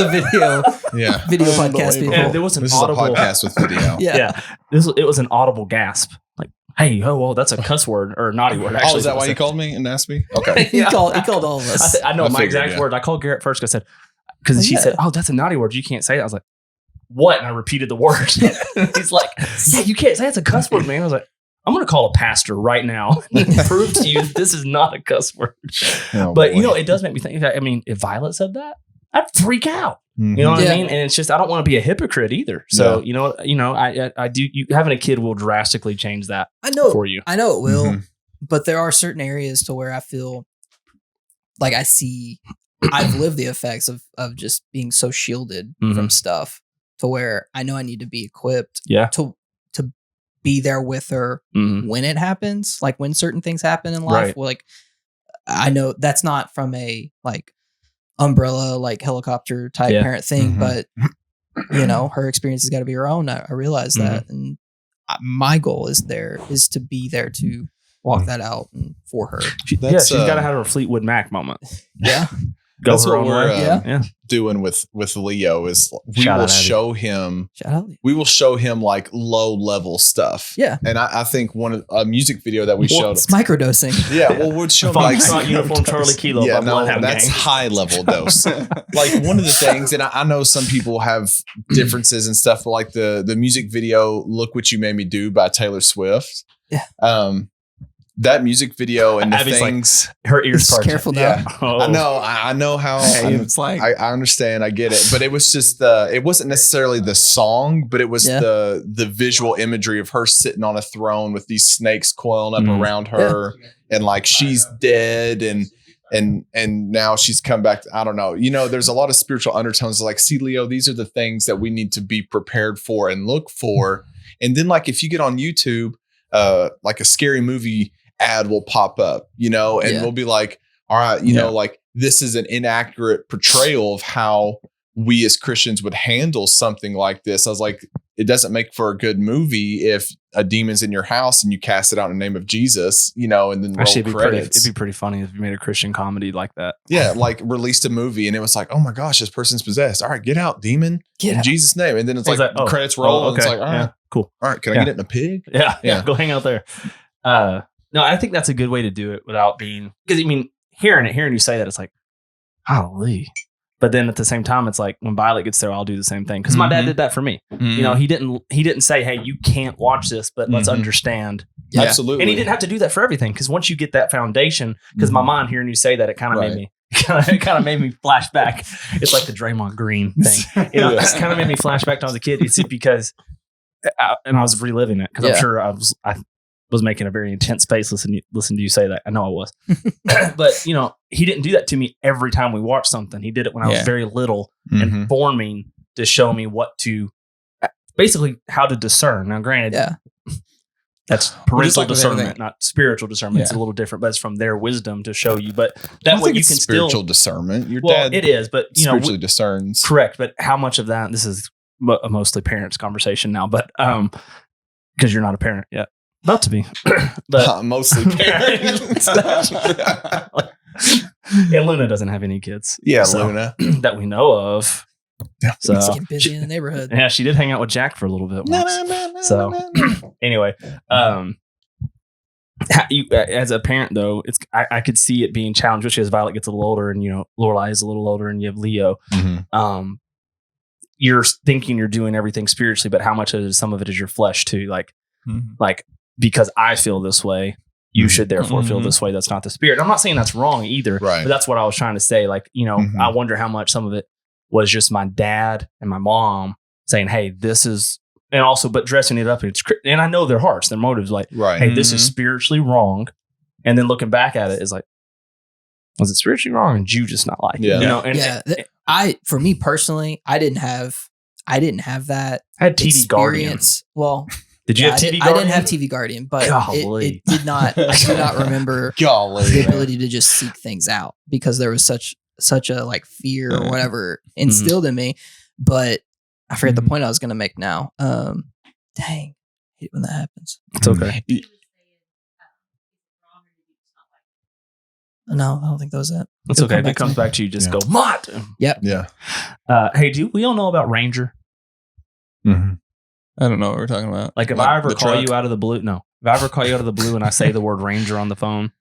video podcast people. And there was an this audible is a podcast with video. Yeah. It was an audible gasp. hey, oh, well, that's a cuss word or a naughty word. Actually, Oh, is that why I you said. called me and asked me? Okay. He called all of us. I know I my figured, exact yeah. word. I called Garrett first. I said, because Oh, she yeah. said, oh, that's a naughty word. You can't say that. I was like, what? And I repeated the word. He's like, yeah, you can't say it's a cuss word, man. I was like, I'm going to call a pastor right now and prove to you this is not a cuss word. Oh, But, you boy. know, it does make me think that, I mean, if Violet said that, I'd freak out. Mhm. You know what Yeah. I mean? And it's just, I don't want to be a hypocrite either. So, I do, having a kid will drastically change that I know for you. I know it will, Mhm. but there are certain areas to where I feel like I've lived the effects of just being so shielded from stuff to where I know I need to be equipped Yeah. to be there with her Mhm. when it happens, like when certain things happen in life. Right. Well, like I know that's not from a like umbrella, like helicopter type Yeah. parent thing, Mhm. but you know, her experience has got to be her own. I realize that. And my goal is to be there to walk that out and for her. She's That's, got to have her Fleetwood Mac moment. Yeah. Go That's her what own we're way. Yeah. doing with Leo is we Shout will out, Abby. show him Shout out. like low level stuff. Yeah. And I think one of a music video that we showed. It's microdosing. Yeah, well, we'd show Font- like Font Uniform Charlie Kilo Yeah, by no, Bloodhound that's Gang. high level dose. Like one of the things, and I know some people have differences and stuff, but like the music video "Look What You Made Me Do" by Taylor Swift. Yeah. That music video and the Abby's like, things. Her ears Just parching. careful now. Yeah, Oh. I know how. Hey, it's like I understand. I get it. But it was just it wasn't necessarily the song, but it was Yeah. the visual imagery of her sitting on a throne with these snakes coiling up Mhm. around her and like she's dead and now she's come back. I don't know. You know, there's a lot of spiritual undertones like, see, Leo, these are the things that we need to be prepared for and look for. And then like if you get on YouTube, like a scary movie ad will pop up, you know, and Yeah. we'll be like, all right, you Yeah. know, like this is an inaccurate portrayal of how we as Christians would handle something like this. I was like, it doesn't make for a good movie if a demon's in your house and you cast it out in the name of Jesus, you know, and then roll Actually, credits. it'd be pretty funny if you made a Christian comedy like that. Yeah, like released a movie and it was like, oh my gosh, this person's possessed. All right, get out, demon, Get in out. Jesus' name. And then it's He's like, like, oh, credits roll. And it's like, all right, yeah, cool. all right, can I Yeah. get it in a pig? Yeah, Yeah. go hang out there. No, I think that's a good way to do it without being, because I mean, hearing you say that, it's like, holy. But then at the same time, it's like when Violet gets there, I'll do the same thing. Because my dad Mhm. did that for me. mm, You know, he didn't say, hey, you can't watch this, but let's Mhm. understand. Yeah. Absolutely. And he didn't have to do that for everything. Because once you get that foundation, because my Mhm. mind hearing you say that, it kind of Right. made me. It kind of made me flash back. It's like the Draymond Green thing. You know, it's kind of made me flash back to when I was a kid. It's because, and I was reliving it because Yeah. I'm sure I was making a very intense face listen to you say that. I know I was, but you know, he didn't do that to me every time we watched something. He did it when I was Yeah. very little Mhm. and forming to show me what to, basically how to discern. Now, granted, Yeah. that's Well, just parental like with discernment, everything. not spiritual discernment. It's a Yeah. little different, but it's from their wisdom to show you. But I that don't way think you it's can spiritual still. discernment. Your Well, dad it is, but you know, spiritually discerns. correct. But how much of that? This is a mostly parents' conversation now, but because you're not a parent yet, about to be, but Mostly parents. and Luna doesn't have any kids. Yeah, So- Luna. that we know of. So It's getting busy in the neighborhood. yeah, she did hang out with Jack for a little bit once. So anyway, as a parent though, I could see it being challenged, especially as Violet gets a little older, and you know Lorelai is a little older, and you have Leo. Mhm. You're thinking you're doing everything spiritually, but how much of some of it is your flesh too? Like Mhm. because I feel this way, you Mhm. should therefore feel Mhm. this way. That's not the spirit. I'm not saying that's wrong either, Right. but that's what I was trying to say. Like, you know, Mhm. I wonder how much some of it was just my dad and my mom saying, hey, this is, and also, but dressing it up. And I know their hearts, their motives, like, Right. hey, this is Mhm. spiritually wrong. And then looking back at it is like, was it spiritually wrong? And you just not like it? Yeah. You know, and Yeah. For me personally, I didn't have that I had TV Guardian. experience. Well, Did you yeah, have TV I Guardian? didn't have TV Guardian, but Golly. it did not. I do not remember the Golly. ability to just seek things out because there was such a like fear or whatever Mm-hmm. instilled in me. But I forget the Mhm. point I was going to make now. Dang, I hate it when that happens. It's okay. No, I don't think that was it. It's It'll okay. come If it back to comes me. back to you, just Yeah. go, Mott. Yeah. Hey, do we all know about Ranger? Mhm. I don't know what we're talking about. Like if I ever the call truck? you out of the blue, no. If I ever call you out of the blue and I say the word Ranger on the phone,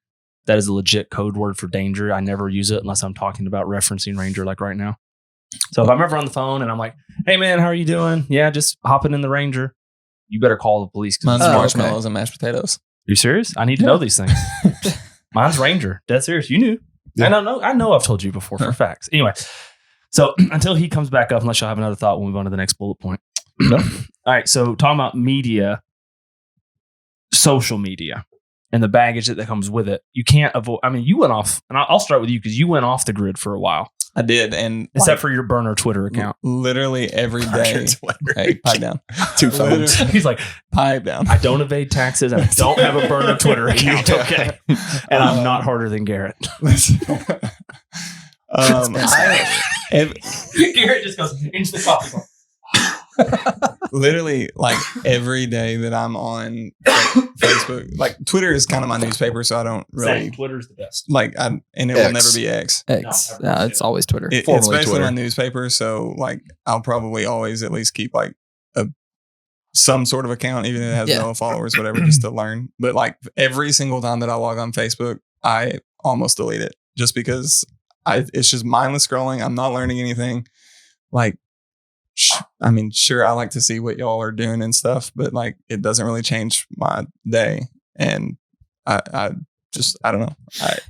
that is a legit code word for danger. I never use it unless I'm talking about referencing Ranger like right now. So if I'm ever on the phone and I'm like, hey man, how are you doing? Yeah, just hopping in the Ranger. You better call the police. Mine's Oh, marshmallows and mashed potatoes. You serious? I need to know these things. Mine's Ranger. Dead serious. You knew. Yeah. I know I've told you before for facts. Anyway, so until he comes back up, unless y'all have another thought, we'll move on to the next bullet point. No. All right. So talking about media, social media, and the baggage that comes with it, you can't avoid. I mean, you went off, and I'll start with you because you went off the grid for a while, I did, and except for your burner Twitter account. literally every day. Hey, pipe down. 2 phones. He's like, Pipe down. I don't evade taxes, and I don't have a burner Twitter account. Yeah. Okay, and I'm not harder than Garrett. Garrett just goes into the coffee cup. Literally, like every day that I'm on Facebook, like Twitter is kind of my newspaper, so I don't really Same. Twitter's the best. like. And it will X. never be X. X. No, No, it's always Twitter. It's Formerly basically Twitter. my newspaper, so like I'll probably always at least keep like some sort of account, even if it has Yeah. no followers, whatever, just to learn. But like every single time that I log on Facebook, I almost delete it just because it's just mindless scrolling. I'm not learning anything. Like, I mean, sure, I like to see what y'all are doing and stuff, but like it doesn't really change my day. And I don't know.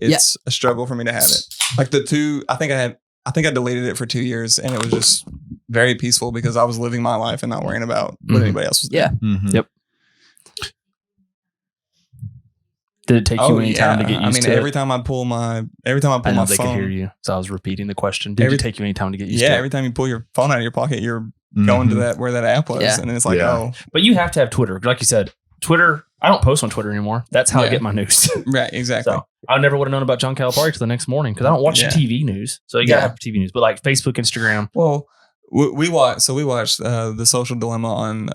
It's a struggle for me to have it. Like I think I deleted it for 2 years, and it was just very peaceful because I was living my life and not worrying about what Mhm. anybody else was doing. Yeah. Mhm. Yep. Did it take you any time to get used I mean, to every it? time I pull my I know my they phone, could hear you, so I was repeating the question. Did Every- it take you any time to get used yeah, to it? every time you pull your phone out of your pocket, you're going to Mhm. that where that app was, Yeah. and then it's like, Yeah. oh, But you have to have Twitter. Like you said, Twitter, I don't post on Twitter anymore. That's how I Yeah. get my news. right, exactly. So I never would have known about John Calipari till the next morning because I don't watch Yeah. the TV news. So you got to Yeah. have TV news. But like Facebook, Instagram. Well, we watched The Social Dilemma on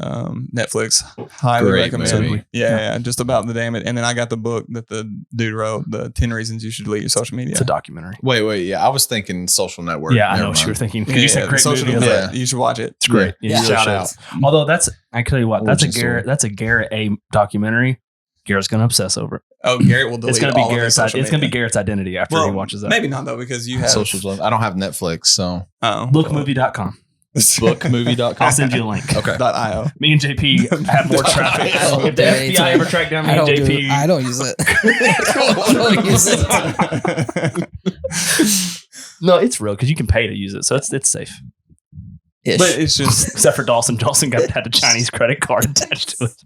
Netflix. Highly Great recommend. movie. Yeah, just about the damn it. And then I got the book that the dude wrote, the 10 Reasons You Should Delete Your Social Media. It's a documentary. Wait. Yeah, I was thinking Social Network. Yeah, I know Never what you were mind. thinking. 'Cause Yeah, you said The great Social movie. I was Dilemma. like, You should watch it. It's great. Yeah, Yeah. shout Shout out. Although I tell you what, Origin story. that's a Garrett A documentary. Garrett's gonna obsess over it. Oh, Garrett will delete It's gonna be all of his Garrett's. social It's gonna be media. Garrett's identity after Well, he watches that. Maybe not though, because you have Social Dilemma. I don't have Netflix, so Oh, Bookmovie.com. bookmovie.com. I'll send you a link. Okay. .io. Me and JP have more traffic. I don't If the do FBI anything. ever tracked down me I and don't, JP, I don't use it. I don't use it. no, it's real because you can pay to use it, so it's safe. Ish. But it's just Except for Dawson. Dawson had a Chinese credit card attached to it.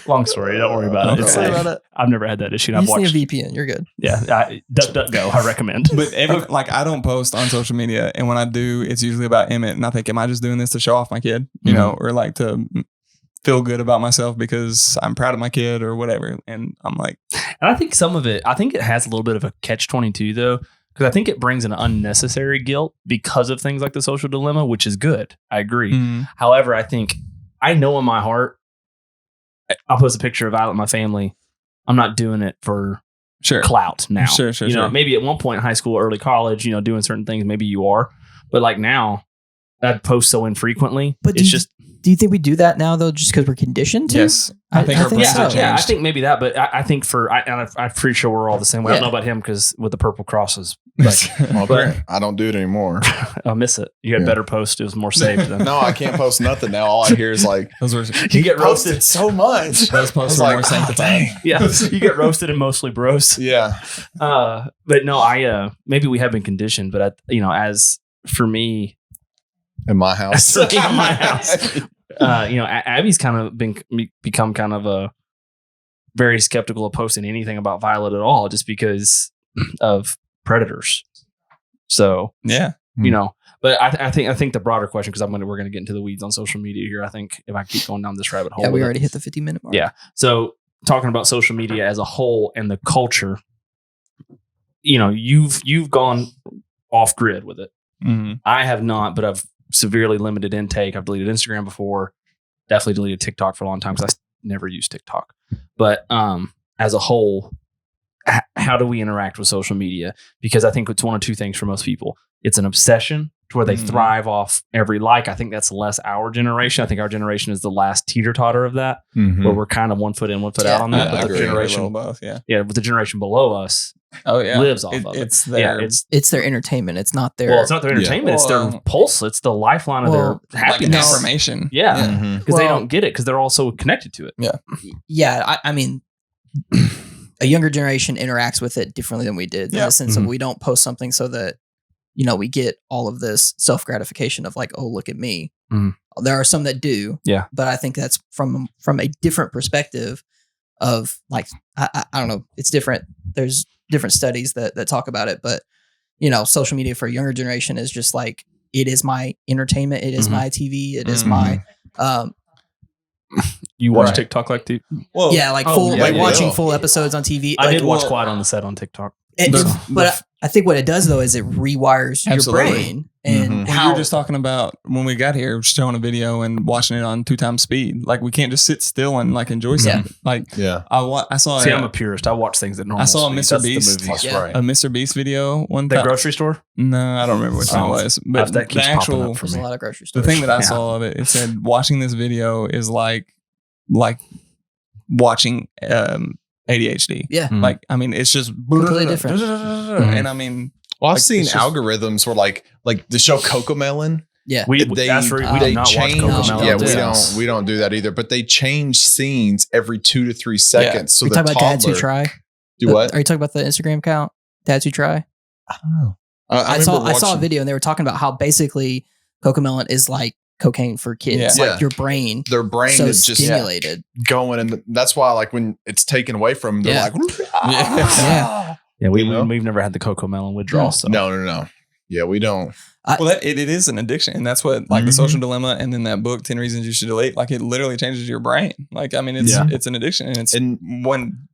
Long story. Don't worry about it. It's Okay. safe. I've never had that issue. you I've just need watched. a VPN. You're good. Yeah, DuckDuckGo. I recommend. But like I don't post on social media, and when I do, it's usually about Emmett. And I think, am I just doing this to show off my kid, you know, or like to feel good about myself because I'm proud of my kid or whatever? And I'm like, And I think some of it, I think it has a little bit of a catch-22 though, because I think it brings an unnecessary guilt because of things like the social dilemma, which is good. I agree. However, I know in my heart, I'll post a picture of Violet and my family. I'm not doing it for sure, clout now. Sure, You know, sure. maybe at one point in high school, early college, you know, doing certain things, maybe you are. But like now, I'd post so infrequently. But It's just do you think we do that now though, just because we're conditioned to? Yes, I think our brains so. have yeah, I changed. think maybe that, but I think I'm pretty sure we're all the same way. I don't Yeah. know about him because with the purple crosses, like Well, But- I don't do it anymore. I miss it. You had Yeah. better post. It was more safe. Than, No, I can't post nothing now. All I hear is like, Those were you get roasted. posted so much. those I posts was were like, more "Oh, sanctified. dang." Yeah, you get roasted and mostly bros. Yeah. But no, I maybe we have been conditioned, but as for me, In my house. in my house, Abby's kind of become kind of a very skeptical of posting anything about Violet at all, just because of predators. So Yeah, you know, but I think the broader question, because we're gonna get into the weeds on social media here. I think if I keep going down this rabbit hole, Yeah, we with it. already hit the 50-minute mark. Yeah. So talking about social media as a whole and the culture, you know, you've gone off grid with it. I have not, but I've severely limited intake. I've deleted Instagram before, definitely deleted TikTok for a long time because I never used TikTok. But as a whole, how do we interact with social media? Because I think it's one of two things for most people. It's an obsession to where they Mhm. thrive off every like. I think that's less our generation. I think our generation is the last teeter-totter of that, Mhm. where we're kind of 1 foot in, 1 foot out on Yeah, that. I But the agree. generation, both, yeah. but the generation below us Oh yeah, lives off of it. It's their It's their entertainment. It's not their. Well, it's not their entertainment; it's their Well, pulse. It's the lifeline of well, their like happiness. affirmation. Yeah. Mhm. Because they Well- don't get it because they're all so connected to it. yeah, I mean, a younger generation interacts with it differently than we did in Yeah. the sense of Mhm. we don't post something so that we get all of this self gratification of like, oh, look at me. Mhm. There are some that do, Yeah. but I think that's from a different perspective of like I don't know, it's different. There's different studies that talk about it, but social media for a younger generation is just like it is my entertainment, it is Mhm. my TV, it is Mhm. my You watch Right. TikTok like Well, yeah, like Oh, full yeah, like yeah. watching full episodes on TV. I like, did watch well- Quiet on the Set on TikTok. And- The- but I think what it does though is it rewires your Absolutely. brain and Mhm. Well, how you were just talking about when we got here, showing a video and watching it on 2 times speed. Like we can't just sit still and like enjoy Yeah. something. Like Yeah. I saw See, I'm a purist. I watch things at normal. I saw a speed. Mr. That's Beast. The movies. Yeah. Right. a Mr. Beast video one The time. grocery store. No, I don't remember which one Oh, it was. But that keeps the popping actual up for there's me. a lot of grocery the stores. thing that I Yeah. saw of it, it said watching this video is like watching ADHD. Yeah. Mhm. Like I mean, it's just Completely different. And I mean, Well, I've Like, seen it's just- algorithms where like the show Cocomelon. Yeah. We They- that's right. We they do not watch change. Cocomelon. Yeah, Melon. we don't do that either. But they change scenes every 2 to 3 seconds. So Are you the talking about Dads Who toddler Try? do what? Are you talking about the Instagram account? Dads Who Try? I don't know. I saw remember a watching- video and they were talking about how basically Cocomelon is like cocaine for kids. Yeah. Like Yeah. your brain Their brain so is just stimulated. going, and that's why like when it's taken away from them, they're Yeah. like, Yeah. Yeah, You know? we've never had the Cocomelon withdrawal. So no. Yeah, we don't. well, it is an addiction, and that's what like the Mhm. Social Dilemma, and then that book, 10 Reasons You Should Delete. Like it literally changes your brain. Like I mean, it's Yeah. it's an addiction, and it's And when,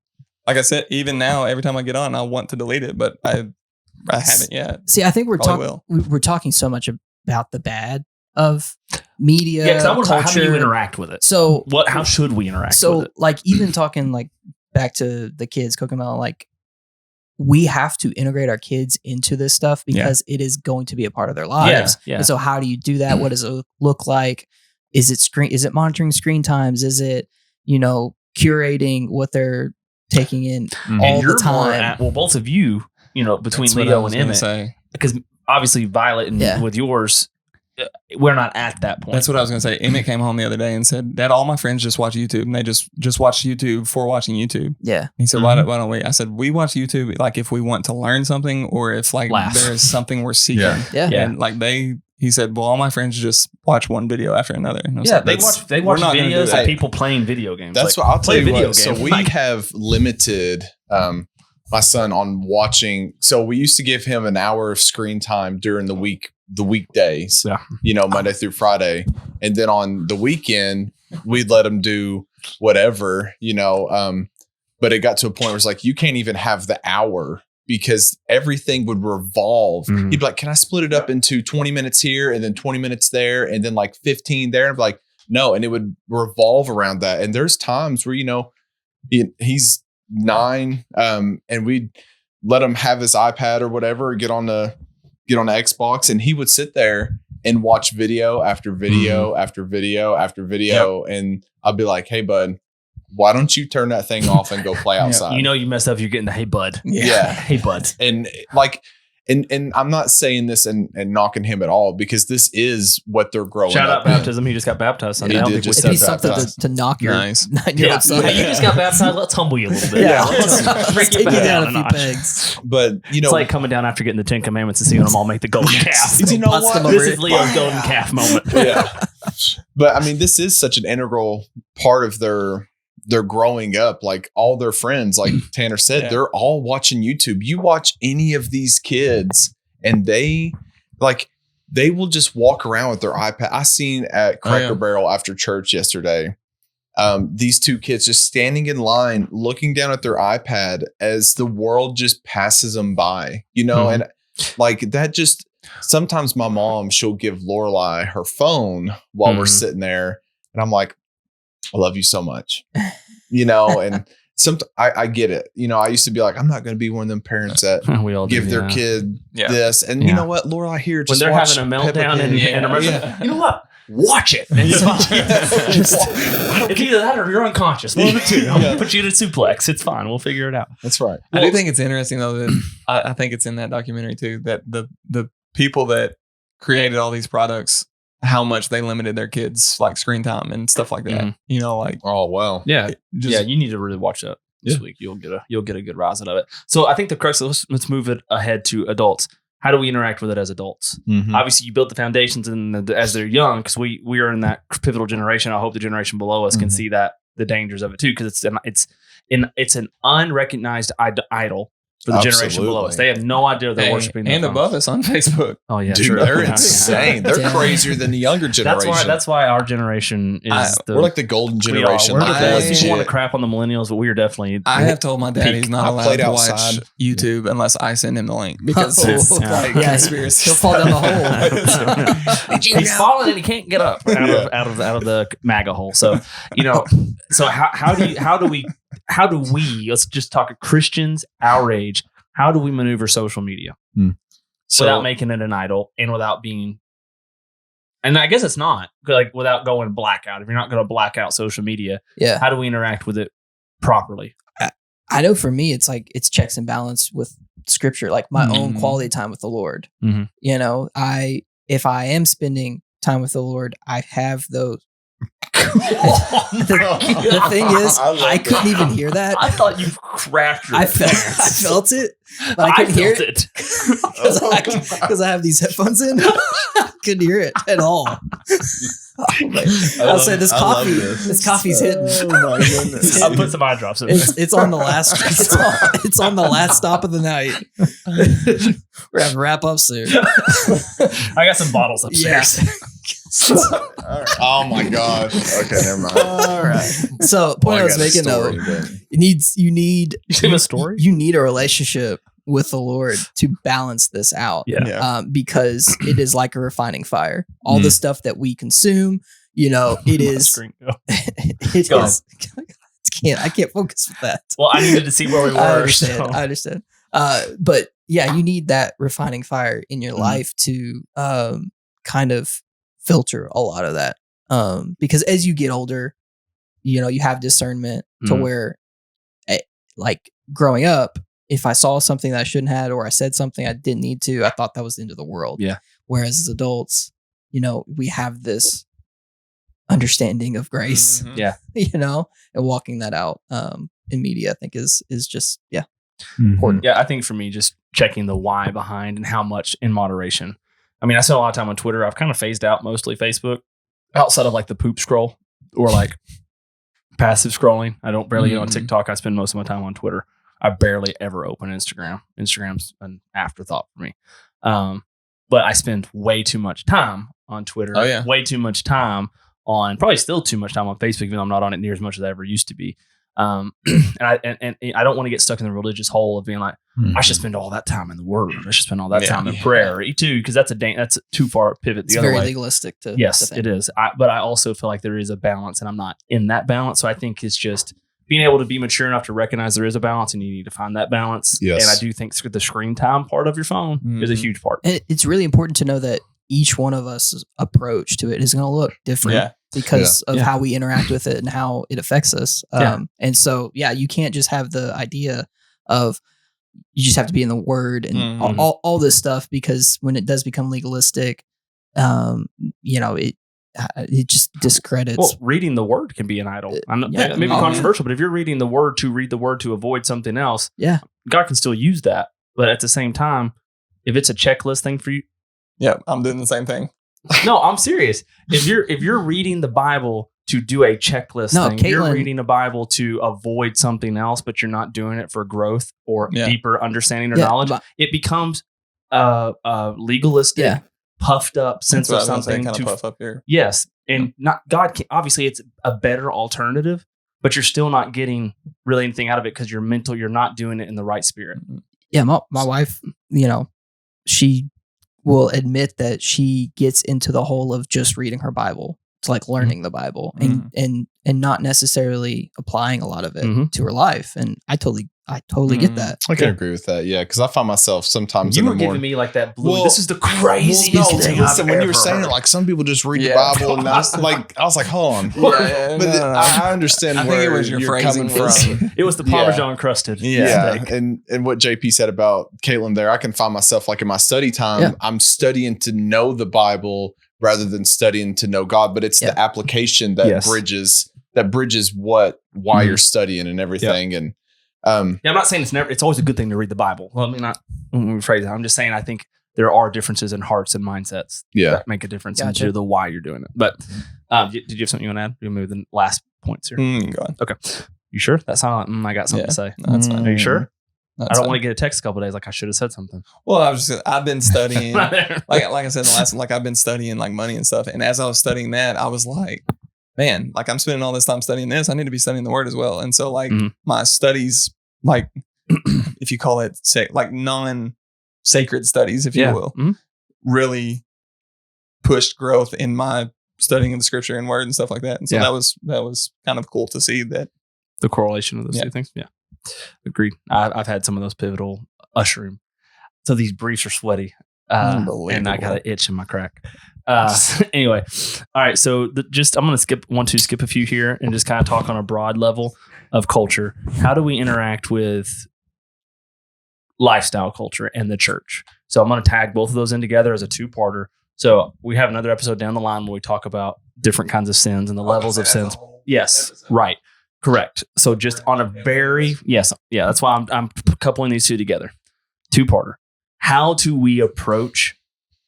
like I said, even now, every time I get on, I want to delete it, but I haven't yet. See, I think we're Probably talking will. we're talking so much about the bad of media, yeah, because how do you culture. interact with it? So What? How should we interact with so it? like even talking like back to the kids Cocomelon, like we have to integrate our kids into this stuff because it is going to be a part of their lives. Yeah. And so how do you do that? What does it look like? Is it monitoring screen times? Is it, curating what they're taking in Mhm. all And the you're more time? at, well, both of you, between That's what I Leo was and gonna Emmett, say. because obviously Violet and Yeah. with yours, we're not at that point. That's what I was gonna say. Emmett came home the other day and said, "Dad, all my friends just watch YouTube, and they just watch YouTube for watching YouTube." Yeah. He said, why don't we? I said, we watch YouTube like if we want to learn something or if like Laugh. there is something we're seeking. Yeah. Yeah. Yeah. And like he said, well, all my friends just watch one video after another. And I was Yeah, like, they that's- watch we're not gonna do videos that. of people playing video games. That's Like, what I'll tell play a you. video What, so game. we Like, have limited my son on watching. So we used to give him an hour of screen time during the weekdays. Yeah. Monday through Friday, and then on the weekend we'd let him do whatever. But it got to a point where it's like you can't even have the hour because everything would revolve. Mhm. He'd be like, "Can I split it up into 20 minutes here and then 20 minutes there and then like 15 there?" And I'd be like, "No," and it would revolve around that. And there's times where he's 9, and we'd let him have his iPad or whatever, get on the Xbox, and he would sit there and watch video after video after video after video. And I'd be like, "Hey, bud, why don't you turn that thing off and go play outside?" you messed up. You're getting the hey bud. Yeah. Hey bud. And like, and I'm not saying this and knocking him at all because this is what they're growing Shout up out in. baptism. He just got baptized Sunday. He I don't did think we just It said needs that something fast. to knock your Nice. 9-year-old son. Yeah, you just got baptized. Let's humble you a little bit. Yeah. Let's Take you down a few notch. pegs. But It's like coming down after getting the 10 Commandments and seeing them all make the golden calf. You know Bust what? them This over is it. Leo's golden calf moment. Yeah. But I mean, this is such an integral part of their growing up. Like all their friends, like Tanner said, Yeah. they're all watching YouTube. You watch any of these kids and they will just walk around with their iPad. I seen at Cracker Barrel after church yesterday, these 2 kids just standing in line, looking down at their iPad as the world just passes them by, Mhm. and like that just, sometimes my mom, she'll give Lorelai her phone while we're Mhm. sitting there. And I'm like, "I love you so much," and I get it. You know, I used to be like, I'm not going to be one of them parents that We all do, give their yeah. kid Yeah. this. And Yeah. you know what, Laura, I hear when just they're watch having a Peppa meltdown and, Pig. and emergency, Yeah. you know what? Watch it. And it's fine. It's either that or you're unconscious. One of the two. I'll put you in a suplex. It's fine. We'll figure it out. That's right. I do think it's interesting though that I think it's in that documentary too that the people that created all these products, how much they limited their kids like screen time and stuff like that. Mhm. You know, like Oh, wow. Yeah. just, Yeah, you need to really watch that this week. You'll get a good rise out of it. So I think the crux. Let's move it ahead to adults. How do we interact with it as adults? Mhm. Obviously, you build the foundations as they're young, because we are in that pivotal generation. I hope the generation below us can Mhm. see that the dangers of it too, because it's an unrecognized idol for the generation below us. Absolutely. They have no idea they're worshiping their and phones. above us on Facebook. Oh yeah, Dude, true. they're Yeah. insane. They're Yeah. crazier than the younger generation. That's why our generation is We're like the golden we are. generation. We're the Like, coolest. legit. People want to crap on the millennials, but we are definitely. I have told my dad he's not I allowed played to outside. watch YouTube unless I send him the link because Oh, it's yeah. like Yeah, conspiracy. he'll fall down the hole. He's falling and he can't get up out of the MAGA hole. So how do we let's just talk Christians our age. How do we maneuver social media So without making it an idol and without being? And I guess it's not like without going blackout. If you're not going to black out social media, Yeah. how do we interact with it properly? I know for me, it's like it's checks and balance with scripture, like my own Mhm. quality time with the Lord. Mhm. You know, if I am spending time with the Lord, I have those. The thing is, I couldn't even hear that. I thought you cracked your I felt it, but I couldn't hear it because I have these headphones in. I couldn't hear it at all. I'll say this coffee's hitting. Oh my goodness. I'll put some eye drops in. It's on the last. It's on the last stop of the night. We're having wrap up soon. I got some bottles upstairs. Oh my gosh. Okay, never mind. All right. So point I was making though, you need You have a story? you need a relationship with the Lord to balance this out. Yeah. Because it is like a refining fire. All the stuff that we consume, you know, it is. It Go is. I can't focus with that. Well, I needed to see where we were. I understand. so- I understand. But yeah, you need that refining fire in your life to kind of filter a lot of that. Because as you get older, you know, you have discernment to Mhm. where, like growing up, if I saw something that I shouldn't have, or I said something I didn't need to, I thought that was the end of the world. Yeah. Whereas as adults, you know, we have this understanding of grace, Mhm. Yeah. you know, and walking that out in media, I think is just, yeah. Important. Yeah, I think for me, just checking the why behind and how much in moderation. I mean, I spend a lot of time on Twitter. I've kind of phased out mostly Facebook outside of like the poop scroll or like passive scrolling. I don't barely get on Mhm. TikTok. I spend most of my time on Twitter. I barely ever open Instagram. Instagram's an afterthought for me. But I spend way too much time on Twitter. Oh, yeah. Way too much time on, probably still too much time on Facebook, even though I'm not on it near as much as I ever used to be. And I don't want to get stuck in the religious hole of being like, I should spend all that time in the Word. I should spend all that Yeah. time in prayer too, because that's too far a pivot It's the other very way. legalistic to Yes, to think. it is. But I also feel like there is a balance, and I'm not in that balance. So I think it's just being able to be mature enough to recognize there is a balance, and you need to find that balance. Yes. And I do think the screen time part of your phone is a Mhm. huge part. And it's really important to know that each one of us approach to it is going to look different Yeah. because of Yeah. how we interact with it and how it affects us. Yeah. And so, yeah, you can't just have the idea of you just have to be in the Word and Mhm. all this stuff, because when it does become legalistic, you know, it just discredits. Well, reading the Word can be an idol. I know, Yeah. maybe Oh, controversial, but if you're reading the Word to read the Word to avoid something else, Yeah. God can still use that. But at the same time, if it's a checklist thing for you, Yeah, I'm doing the same thing. no, I'm serious. If you're reading the Bible to do a checklist No, thing, you're Caitlin- reading the Bible to avoid something else, but you're not doing it for growth or Yeah. deeper understanding or Yeah, knowledge. but- It becomes legalistic, Yeah. puffed up sense That's of what I was gonna say, something. kind To of puff up here. yes, and not God. Obviously, it's a better alternative, but you're still not getting really anything out of it because you're mental. You're not doing it in the right spirit. Yeah, my wife, you know, she will admit that she gets into the hole of just reading her Bible to like learning the Bible and not necessarily applying a lot of it Mhm. to her life. And I totally get that. I can agree with that. Yeah, because I find myself sometimes in You the were giving morning. me like that blue. Well, This is the craziest thing listen, I've when you were ever saying heard. it, like some people just read Yeah. the Bible, and I was like, hold on. Yeah, But I understand I think where it was your you're phrasing coming was- from. It was the Parmesan crusted. Yeah, steak. and what JP said about Caitlin there, I can find myself like in my study time, Yeah. I'm studying to know the Bible rather than studying to know God. But it's the application that Yes. bridges why Mhm. you're studying and everything. And Yeah, I'm not saying it's always a good thing to read the Bible. Well, let me rephrase it. I'm just saying I think there are differences in hearts and mindsets that make a difference Gotcha. into the why you're doing it. But did you have something you want to add? We'll move to the last points here. Go on. Okay. You sure? That sounded like I got something to say. No, that's fine. Are you sure? That's I don't fine. want to get a text a couple days like I should have said something. Well, I've been studying, like I said in the last one, like I've been studying like money and stuff. And as I was studying that, I was like, man, like I'm spending all this time studying this. I need to be studying the word as well. And so like Mhm. my studies, like if you call it like non-sacred studies, if you will, Mhm. really pushed growth in my studying of the scripture and word and stuff like that. And so Yeah. that was kind of cool to see that. The correlation of those Yeah. two things. Yeah. Agreed. I've had some of those pivotal ushering. So these briefs are sweaty. And I got an itch in my crack. Anyway. All right. So I'm going to skip a few here and just kind of talk on a broad level of culture. How do we interact with lifestyle culture and the church? So I'm going to tag both of those in together as a two-parter. So we have another episode down the line where we talk about different kinds of sins and the levels of sins. Yes. Right. Correct. So just on a very, that's why I'm coupling these two together. Two-parter. How do we approach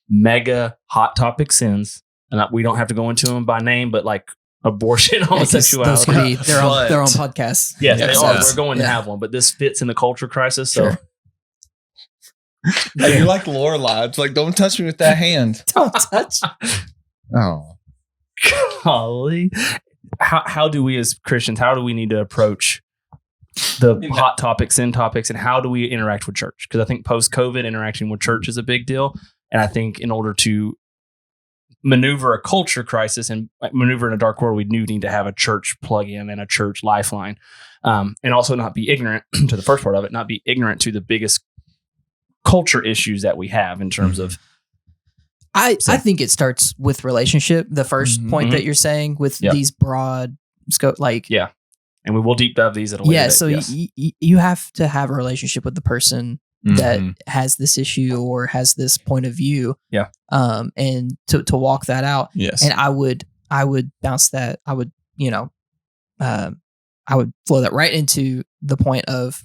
mega hot topic sins? And we don't have to go into them by name, but like abortion, homosexuality. Those could be their own But- podcasts. Yes, Yes, they are. yes. We're going to Yeah. have one, but this fits in the culture crisis. So Sure. Hey, you're like Lorelai. It's like, don't touch me with that hand. Don't touch. Oh, golly. How do we as Christians, how do we need to approach the hot topics, sin topics, and how do we interact with church? Because I think post-COVID, interacting with church is a big deal. And I think in order to maneuver a culture crisis and maneuver in a dark world, we do need to have a church plug-in and a church lifeline. And also not be ignorant to the first part of it, not be ignorant to the biggest culture issues that we have in terms of I think it starts with relationship. The first Mhm. point that you're saying with Yep. these broad scope, like and we will deep dive these at a later date. so Yes. you have to have a relationship with the person that Mhm. has this issue or has this point of view. Yeah. And to walk that out. Yes. And I would bounce that. I would, I would flow that right into the point of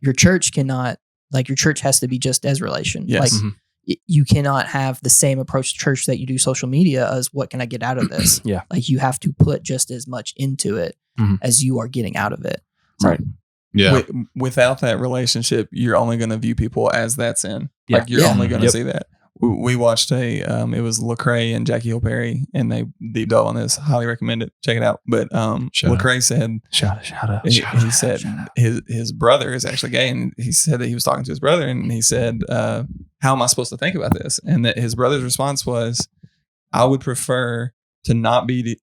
your church cannot, like your church has to be just as relation. Yes. Like Mhm. you cannot have the same approach to church that you do social media as what can I get out of this? Yeah. Like you have to put just as much into it Mhm. as you are getting out of it. Right. yeah. Without that relationship, you're only going to view people as that sin. Yeah. Like you're Yeah. only going to Yep. see that. We watched it was Lecrae and Jackie Hill Perry, and they deep dove on this. Highly recommend it. Check it out. But Shout out. Lecrae said Shout out. he said his brother is actually gay, and he said that he was talking to his brother, and he said, "How am I supposed to think about this?" And that his brother's response was, "I would prefer to not be."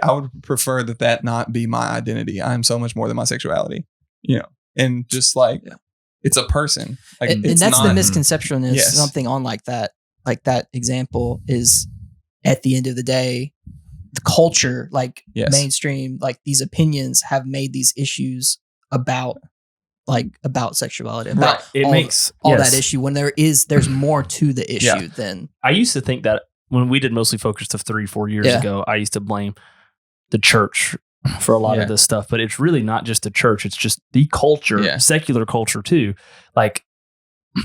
I would prefer that not be my identity. I'm so much more than my sexuality, and just like it's a person. Like And it's that's not, the misconception is Yes. something on like that example is at the end of the day, the culture, like Yes. mainstream, like these opinions have made these issues about sexuality, about Right. It all, makes all yes. that issue when there's more to the issue Yeah. than I used to think that when we did Mostly Focused of 3-4 years Yeah. ago, I used to blame the church for a lot Yeah. of this stuff, but it's really not just the church. It's just the culture, Yeah. secular culture too. Like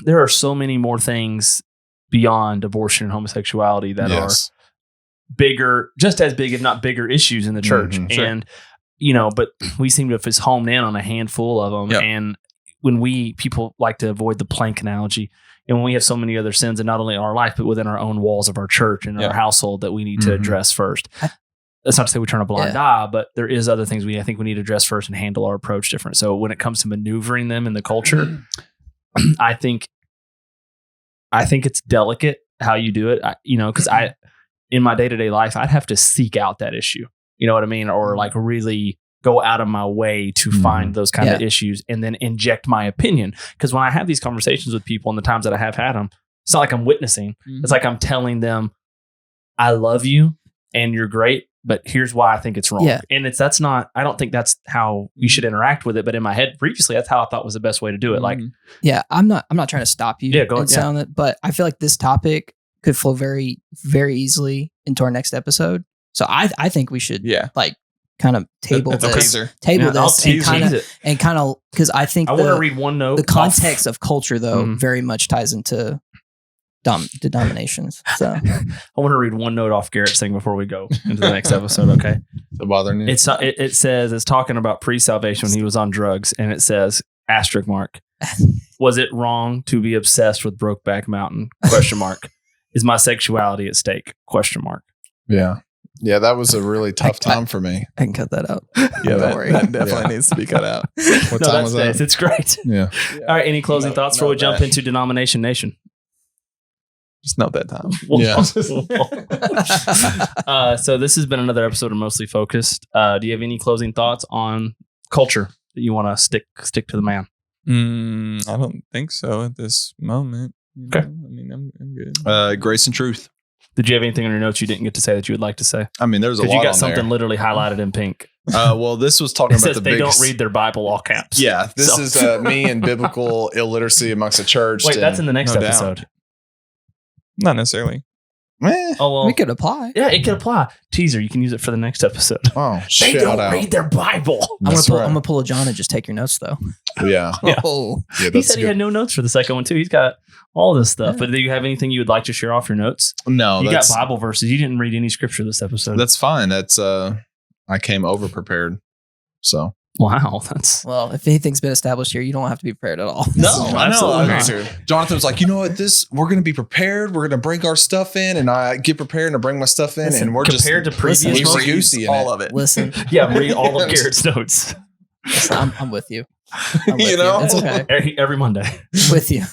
there are so many more things beyond abortion and homosexuality that Yes. are bigger, just as big, if not bigger issues in the church. Mhm. Sure. And, but we seem to have just homed in on a handful of them. Yep. And when people like to avoid the plank analogy, and when we have so many other sins, and not only in our life, but within our own walls of our church and Yeah. our household that we need to Mhm. address first. That's not to say we turn a blind eye, but there is other things I think we need to address first and handle our approach different. So when it comes to maneuvering them in the culture, I think it's delicate how you do it. Because in my day-to-day life, I'd have to seek out that issue. You know what I mean? Or like really go out of my way to find those kind of issues and then inject my opinion. Because when I have these conversations with people and the times that I have had them, it's not like I'm witnessing. It's like I'm telling them, I love you and you're great, but here's why I think it's wrong. Yeah. And I don't think that's how you should interact with it. But in my head previously, that's how I thought was the best way to do it. Like, yeah, I'm not trying to stop you. Yeah, go ahead. Sound it, but I feel like this topic could flow very, very easily into our next episode. So I think we should like kind of table That's a this, teaser. I'll this tease it. and kind of because I think I want to read one note. the context of culture though Mhm. very much ties into denominations. So I want to read one note off Garrett's thing before we go into the next episode. Okay. Is it bothering you? It says it's talking about pre-salvation when he was on drugs, and it says asterisk mark. Was it wrong to be obsessed with Brokeback Mountain? Question mark. Is my sexuality at stake? Question mark. Yeah. Yeah, that was a really tough time for me. I can cut that out. Yeah, Don't worry. that definitely needs to be cut out. What time was that? It's great. Yeah. All right. Any closing thoughts before we no, jump that. into Denomination Nation? Just note that time. Yeah. So this has been another episode of Mostly Focused. Do you have any closing thoughts on culture that you want to stick to the man? I don't think so at this moment. Okay. I mean, I'm good. Grace and truth. Did you have anything on your notes you didn't get to say that you would like to say? I mean, there's a Because lot you got on something there. literally highlighted in pink. Well, this was talking It about says the they biggest. don't read their Bible all caps. Yeah, this So- is me and biblical illiteracy amongst the church. Wait, that's in the next No doubt. episode. Not necessarily. Oh well. We could apply. Yeah, it could apply. Teaser, you can use it for the next episode. Oh, They shout don't out. read their Bible. I'm That's gonna right. pull a John and just take your notes though. Yeah. Yeah. Oh, Yeah, He that's said he good. had no notes for the second one too. He's got all this stuff. Yeah. But do you have anything you would like to share off your notes? No, You got that's Bible verses. You didn't read any scripture this episode. that's fine. That's I came over prepared. So Wow, that's well, if anything's been established here, you don't have to be prepared at all. No, I know. absolutely not. Jonathan was like, you know what? We're going to be prepared. We're going to bring our stuff in, and I get prepared and I bring my stuff in, Listen, and we're compared just to previous listen, loosey ones. goosey in all it. of it. Listen, Yeah, read all of Garrett's notes I'm with you. I'm with You know? it's okay. every Monday. With you,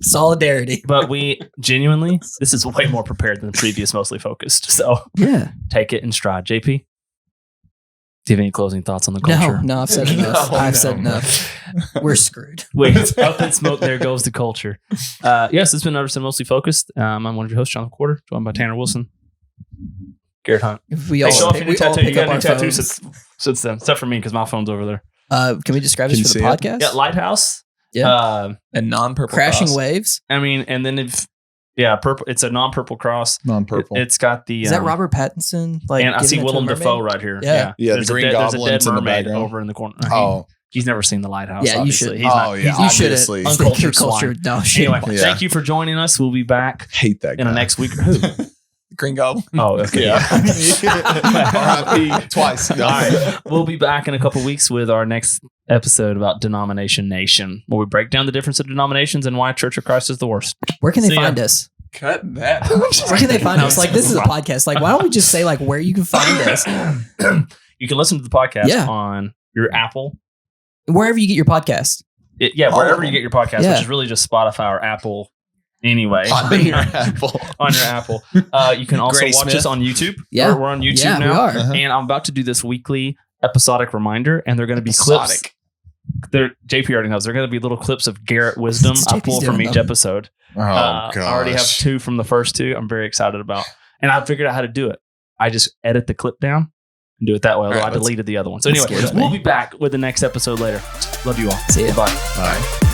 solidarity. But we genuinely, this is way more prepared than the previous Mostly Focused. So Yeah. take it in stride. JP, do you have any closing thoughts on the culture? No, I've said enough. No, I've no. said enough. We're screwed. Wait, up in smoke, there goes the culture. Yes, it's been another Mostly Focused. I'm one of your hosts, Jonathan Quarter, joined by Tanner Wilson, Garrett Hunt. If we Hey, all show off pick, your new we all tattoo. You pick got up a new our tattoo phones. since then, except for me because my phone's over there. Can we describe Can this for you the see it? podcast? Yeah, Lighthouse. Yeah. And non-purple Crashing cross. waves. I mean, and then purple. It's a non-purple cross. Non-purple. It's got the. Is that Robert Pattinson? Like, And I see giving it to a Willem mermaid? Dafoe right here. Yeah. Yeah, the There's a Green dead, there's a Goblin's dead in the mermaid background. over in the corner. Oh, He's never seen the Lighthouse. Yeah, you obviously. should. He's not. yeah, You should obviously. Uncultured culture. swine. No, shit. Anyway, Yeah. thank you for joining us. We'll be back hate that guy. in the next week. Who? Green Goblin. Oh, okay. Yeah. R.I.P. twice. All right. We'll be back in a couple weeks with our next episode about Denomination Nation, where we break down the difference of denominations and why Church of Christ is the worst. Where can they See ya. find us? Cut that. Where can they find us? Like, this is a podcast. Like, why don't we just say like where you can find us? You can listen to the podcast Yeah. on your Apple. Wherever you get your podcast. Wherever you get your podcast, Yeah. which is really just Spotify or Apple anyway. On your Apple. On your Apple. You can also Granny watch Smith. us on YouTube. Yeah. We're on YouTube Yeah, we now. are. Uh-huh. And I'm about to do this weekly episodic reminder, and they're going to be clips. Episodic. JP already knows. They're going to be little clips of Garrett wisdom I JP's pull from doing each them. episode. Oh, I gosh. already have 2 from the first 2. I'm very excited about. And I figured out how to do it. I just edit the clip down and do it that way, although All right, I let's- deleted the other one. So that anyway, scares me. we'll be back with the next episode later. Love you all. See ya. Bye. Bye.